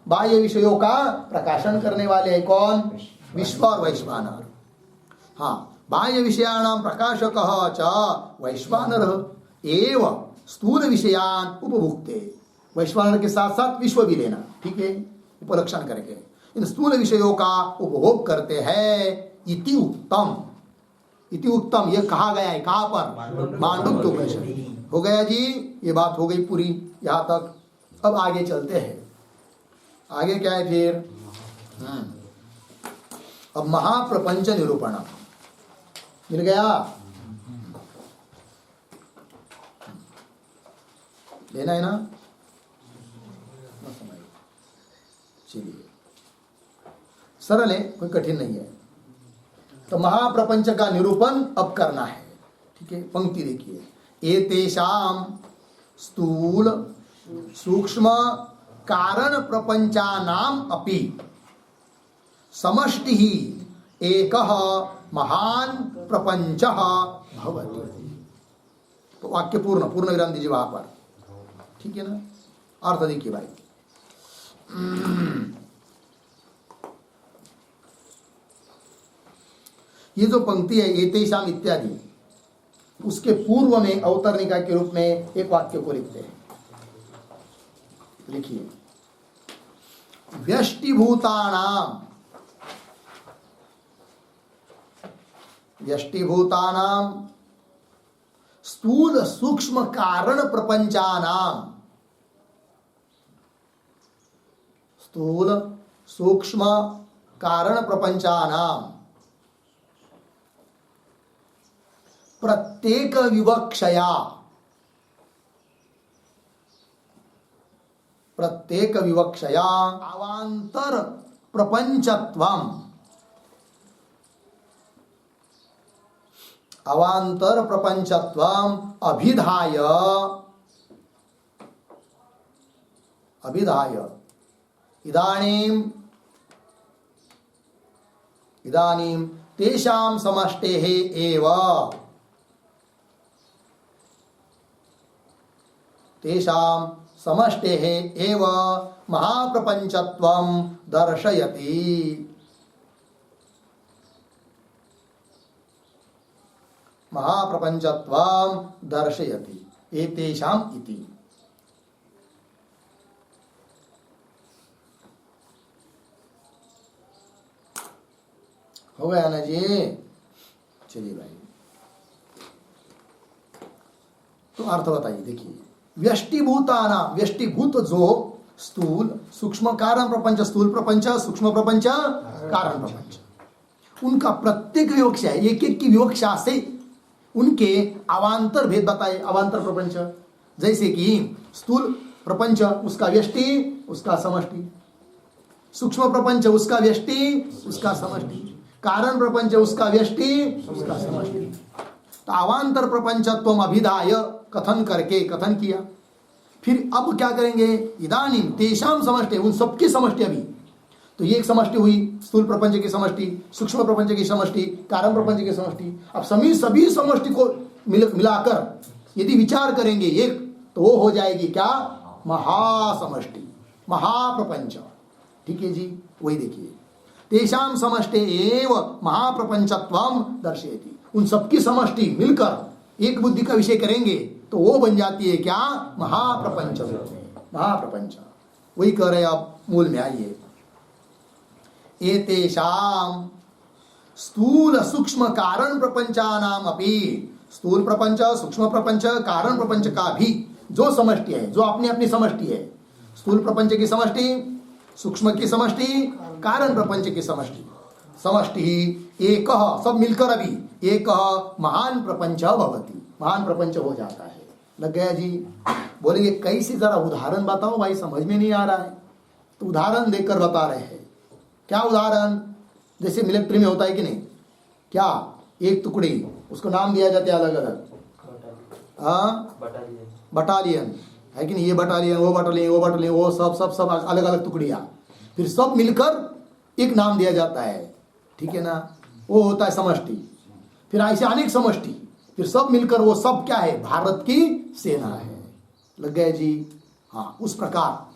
बाह्य विषयों का प्रकाशन करने वाले है कौन? विश्व और वैश्वानर। हाँ, बाह्य विषयाणाम प्रकाशक च वैश्वानर एव स्थूल विषयान उपभुक्ते, वैश्वानर के साथ साथ विश्व भी लेना, ठीक है, उपलक्षण करके इन स्थूल विषयों का उपभोग करते हैं। इति उत्तम, इति उत्तम ये कहा गया है कहां पर? मांडुक्य उपनिषद। हो गया जी, ये बात हो गई पूरी यहां तक। अब आगे चलते हैं। आगे क्या है फिर? अब महाप्रपंच निरूपण मिल गया, लेना है ना? चलिए, सरल है, कोई कठिन नहीं है। तो महाप्रपंच का निरूपण अब करना है, ठीक है। पंक्ति देखिए, एतेषाम स्थूल सूक्ष्म कारण प्रपंचानाम अपि समष्टि ही एकः महान प्रपंचः भवति। तो वाक्य पूर्ण विराम दीजिए वहां पर, ठीक है ना? अर्थ देखिए भाई, ये जो पंक्ति है एतेषाम इत्यादि, उसके पूर्व में अवतरणिका के रूप में एक वाक्य को लिखते हैं। लिखिए, व्यष्टिभूतानाम, व्यष्टिभूतानाम स्थूल सूक्ष्म कारण प्रपंचानाम, स्थूल सूक्ष्म कारण प्रपंचानाम प्रत्येक विवक्षया, प्रत्येक विवक्षया अवांतर प्रपंचत्वम, अवांतर प्रपंचत्वम अभिधाय, अभिधाय इदानीम, इदानीम तेषां समष्टेः एव, तेषां समष्टेः एव महाप्रपंचत्वं दर्शयति। महाप्रपंचत्वं दर्शयति एतेषाम् इति। हो गया ना जी? चलिए भाई, तो अर्थ बताइए। देखिए, व्यष्टिभूताना, व्यष्टिभूत जो स्थूल सूक्ष्म कारण प्रपंच, स्थूल प्रपंच सूक्ष्म प्रपंच कारण प्रपंच, उनका प्रत्येक विवक्षा है, एक एक की विवक्षा से उनके अवांतर भेद बताए। अवांतर प्रपंच जैसे कि स्थूल प्रपंच उसका व्यष्टि उसका समष्टि, सूक्ष्म प्रपंच उसका व्यष्टि उसका समष्टि, कारण प्रपंच उसका व्यष्टि उसका समष्टि। तो अवांतर प्रपंचत्वम अभिधाय कथन करके, कथन किया। फिर अब क्या करेंगे? इदानीम तेषाम समष्टि, उन सबकी समष्टि। अभी तो ये एक समष्टि हुई, स्थूल प्रपंच की समष्टि, सूक्ष्म प्रपंच की समष्टि, कारण प्रपंच की समष्टि। अब सभी समष्टि को मिलाकर यदि विचार करेंगे एक, तो वो हो जाएगी क्या? महासमष्टि, महाप्रपंच, ठीक है जी। वही देखिए, तेषाम समष्टे एव महाप्रपंचत्वम दर्शयति, उन सबकी समष्टि मिलकर एक बुद्धि का विषय करेंगे तो वो बन जाती है क्या? महाप्रपंच, महाप्रपंच। वही कह रहे आप मूल में। आइए, एतेषाम स्थूल सूक्ष्म कारण प्रपंचानाम अपि, स्थूल प्रपंच सूक्ष्म प्रपंच कारण प्रपंच का भी जो समष्टि है, जो अपनी अपनी समष्टि है, स्थूल प्रपंच की समष्टि सूक्ष्म की समष्टि, कारण प्रपंच की समष्टि। समष्टि एक, सब मिलकर अभी एक महान प्रपंच भवति, महान प्रपंच हो जाता है। लग गया जी? बोलेंगे कैसे, जरा उदाहरण बताओ भाई, समझ में नहीं आ रहा है। तो उदाहरण देकर बता रहे हैं। क्या उदाहरण? जैसे मिलिट्री में होता है कि नहीं, क्या एक टुकड़ी, उसको नाम दिया जाता है अलग अलग, हाँ, बटालियन है कि नहीं, ये बटालियन, वो बटालियन, वो बटालियन, वो सब सब सब अलग अलग टुकड़ियां, फिर सब मिलकर एक नाम दिया जाता है, ठीक है ना, वो होता है समष्टि। फिर ऐसे अनेक समष्टि, फिर सब मिलकर वो सब क्या है, भारत की सेना है। लग गए जी? हाँ, उस प्रकार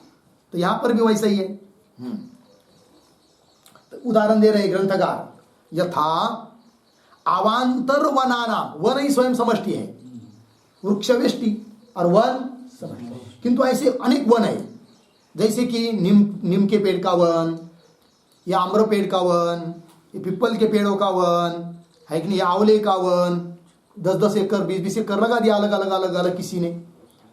तो यहां पर भी वैसा ही है। तो उदाहरण दे रहे ग्रंथकार, यथा अवांतर वनाना, वन ही स्वयं समष्टि है, वृक्ष वेष्टि और वन समष्टि, किंतु ऐसे अनेक वन है, जैसे कि नीम के पेड़ का वन, या आम्र पेड़ का वन, ये पीपल के पेड़ों का वन है कि नहीं, आंवले का वन, 10-10 एकड़ 20-20 एकड़ लगा दिया अलग अलग अलग अलग किसी ने,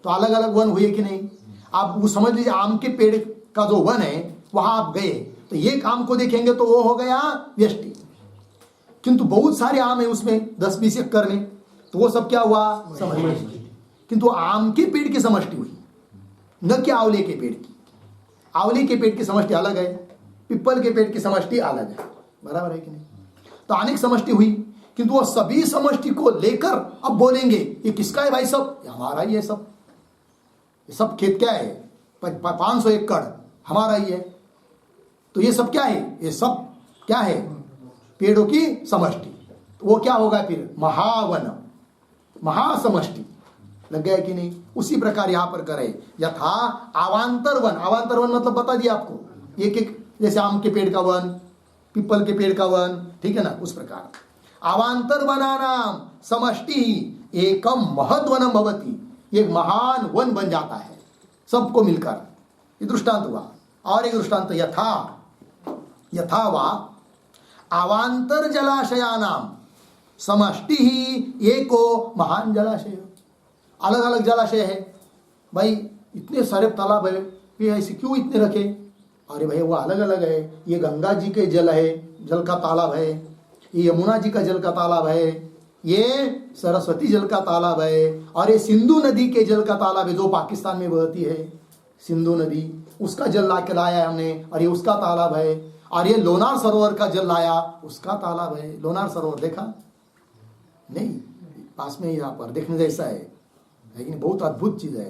तो अलग अलग वन हुए कि नहीं। आप वो समझ लीजिए आम के पेड़ का जो वन है वहां आप गए तो एक आम को देखेंगे तो वो हो गया व्यष्टि, किंतु बहुत सारे आम है उसमें 10-20 एकड़ में, तो वो सब क्या हुआ, समष्टि। किंतु आम के पेड़ की समष्टि हुई, न कि आंवले के पेड़ की। आंवले के पेड़ की समष्टि अलग है, पीपल के पेड़ की समष्टि अलग है, बराबर है कि नहीं। तो अनेक समष्टि हुई, किंतु वो सभी समष्टि को लेकर अब बोलेंगे ये किसका है भाई, सब हमारा ही है, ये सब खेत क्या है, 500 एकड़ हमारा ही है। तो ये सब क्या है, ये सब क्या है, पेड़ों की समष्टि। तो वो क्या होगा फिर, महावन, महासमष्टि। लग गया कि नहीं। उसी प्रकार यहां पर करे, यथा अवांतर वन, अवांतर वन मतलब बता दिया आपको, एक एक, जैसे आम के पेड़ का वन, पीपल के पेड़ का वन, ठीक है ना, उस प्रकार अवांतर वनानाम समष्टि एकम महद वनम भवति, एक महान वन बन जाता है सबको मिलकर। ये दृष्टांत हुआ। और एक दृष्टांत, यथा वा अवांतर जलाशयानाम समष्टि ही एको महान जलाशय। अलग अलग जलाशय है भाई, इतने सारे तालाब है, ये ऐसे क्यों इतने रखे, अरे भाई वो अलग अलग है, ये गंगा जी के जल है, जल का तालाब है, ये यमुना जी का जल का तालाब है, ये सरस्वती जल का तालाब है, और ये सिंधु नदी के जल का तालाब है जो पाकिस्तान में बहती है, सिंधु नदी, उसका जल ला के लाया है हमने, और ये उसका तालाब है। और ये लोनार सरोवर का जल लाया, उसका तालाब है। लोनार सरोवर देखा नहीं, पास में यहाँ पर देखने जैसा है, लेकिन बहुत अद्भुत चीज है,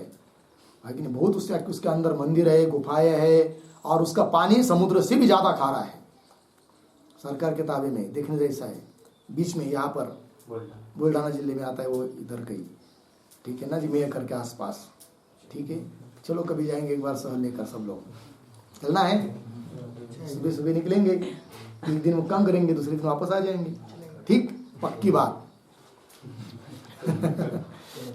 लेकिन बहुत उसके अंदर मंदिर है, गुफाएं है, और उसका पानी समुद्र से भी ज्यादा खारा है। सरकार के ताबे में देखने जैसा है। बीच में यहाँ पर बुल्ढाना जिले में आता है, वो इधर कहीं, ठीक है ना जी, मेयर करके आसपास, ठीक है। चलो कभी जाएंगे एक बार सहल लेकर, सब लोग चलना है, सुबह सुबह निकलेंगे, एक दिन काम करेंगे, दूसरे दिन वापस आ जाएंगे, ठीक, पक्की बात।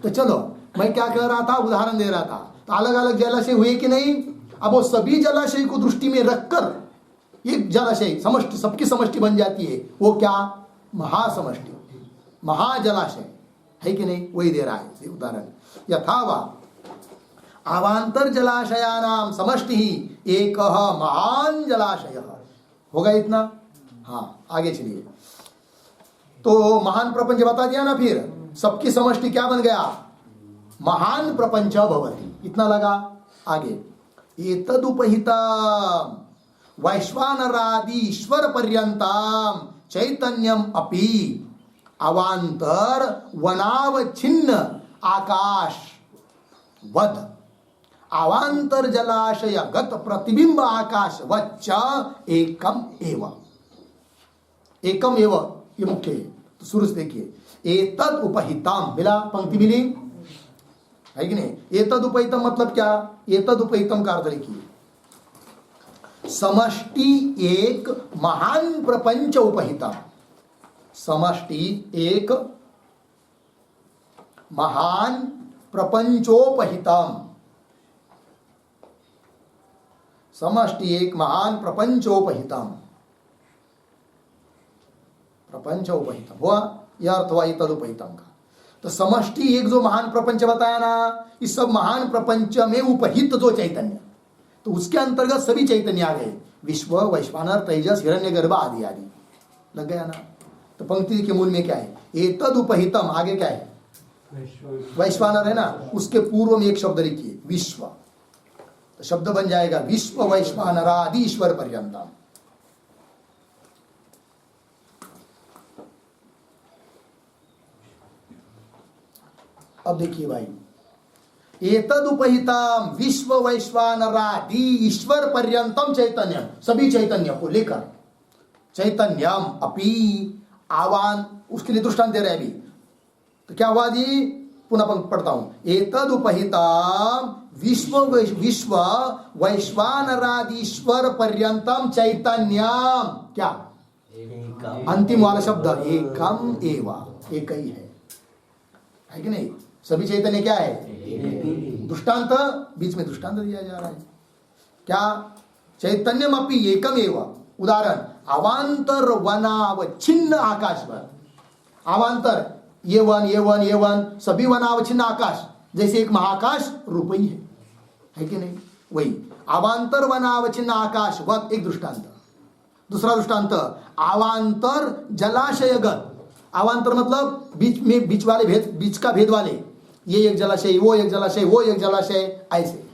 तो चलो, मैं क्या कह रहा था, उदाहरण दे रहा था। तो अलग अलग जलाशय हुए कि नहीं, अब वो सभी जलाशय को दृष्टि में रखकर एक जलाशय समष्टि, सबकी समष्टि बन जाती है। वो क्या, महासमष्टि, महाजलाशय है कि नहीं, वही दे रहा है उदाहरण। यथा वा अवांतर जलाशयानाम समष्टि ही एक महान जलाशय। होगा इतना? हाँ, आगे चलिए। तो महान प्रपंच बता दिया ना, फिर सबकी समष्टि क्या बन गया, महान प्रपंच भवति, इतना लगा। आगे, एतदुपहितम वैश्वानरादि ईश्वर पर्यंतम चैतन्यम अपि अवांतर वनावच्छिन्न आकाश वद अवांतर जलाशय गत प्रतिबिंब आकाश वच्च एकम एव। एकम एव ये मुख्य है। तो शुरू से देखिए, एतद उपहितम, मिला, पंक्ति मिली है कि नहीं। एतद उपहितम मतलब क्या, एतद उपहितम का अर्थ लिखिए, समष्टि एक महान प्रपंच उपहितम। समष्टि एक महान प्रपंचोपहितम, समष्टि एक महान प्रपंचोपहितम, प्रपंचोपहितम हुआ, यह अर्थ हुआ तदुपहितम का। तो समष्टि एक जो महान प्रपंच बताया ना, इस सब महान प्रपंच में उपहित जो चैतन्य, तो उसके अंतर्गत सभी चैतन्य आ गए, विश्व, वैश्वानर, तेजस, हिरण्यगर्भ आदि आदि। लग गया ना? तो पंक्ति के मूल में क्या है? एतद उपहितम, आगे क्या है? वैश्वानर है ना, उसके पूर्व में एक शब्द लिखिए, विश्व। तो शब्द बन जाएगा विश्व वैश्वानरादि ईश्वर पर्यंतम। अब देखिए भाई, एतद उपहितम विश्व वैश्वानरादि ईश्वर पर्यंतम चैतन्यम, सभी चैतन्य को लेकर, चैतन्यम अपि आवान, उसके लिए दृष्टांत दे रहे हैं अभी। तो क्या हुआ जी? पुनः पढ़ता हूं, एतद उपहितम विश्व वैश्वानरादीश्वर पर्यंतम चैतन्यम, क्या अंतिम वाला शब्द एकम एवा, एक ही है कि नहीं? सभी चैतन्य क्या है? दृष्टांत, बीच में दृष्टांत दिया जा रहा है क्या? चैतन्यम अपि एकम एवा। उदाहरण, अवांतर वनावच्छिन्न आकाश पर, अवांतर ये वन सभी वनावच्छिन्न आकाश, जैसे एक महाकाश रूप ही है कि नहीं? वही अवांतर वनावच्छिन्न आकाश वत एक दृष्टांत। दूसरा दृष्टांत, अवांतर जलाशयगत, अवांतर मतलब बीच में, बीच वाले भेद, बीच का भेद वाले, ये एक जलाशय, वो एक जलाशय, वो एक जलाशय, ऐसे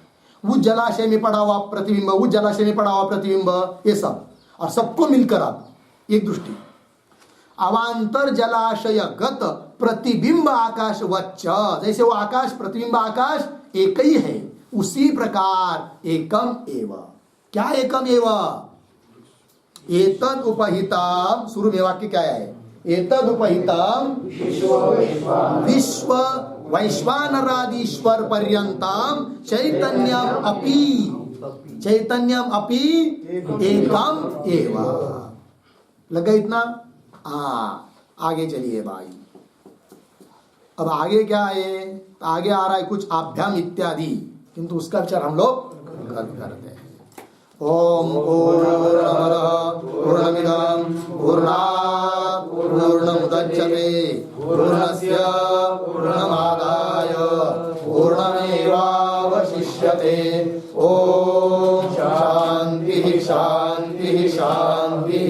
उस जलाशय में पड़ा हुआ प्रतिबिंब, उस जलाशय में पड़ा हुआ प्रतिबिंब, ये सब, और सबको मिलकर आप एक दृष्टि। अवांतर जलाशयगत प्रतिबिंब आकाश वच्च, जैसे वो आकाश प्रतिबिंब आकाश एक ही है, उसी प्रकार एकम एव। क्या एकम एव? एतद उपहितम, शुरू में वाक्य क्या है? एतद उपहितम विश्व वैश्वानरादीश्वर पर्यंतम चैतन्यम अपि एकम एव। लगा इतना? आगे चलिए भाई। अब आगे क्या है? आगे आ रहा है कुछ आभ्याम इत्यादि, किंतु उसका विचार हम लोग करते हैं। ओम पूर्णमदः पूर्णमिदं पूर्णात् पूर्णमुदच्यते पूर्णस्य पूर्णमादाय पूर्णमेवावशिष्यते। ओम शांति शांति शांति।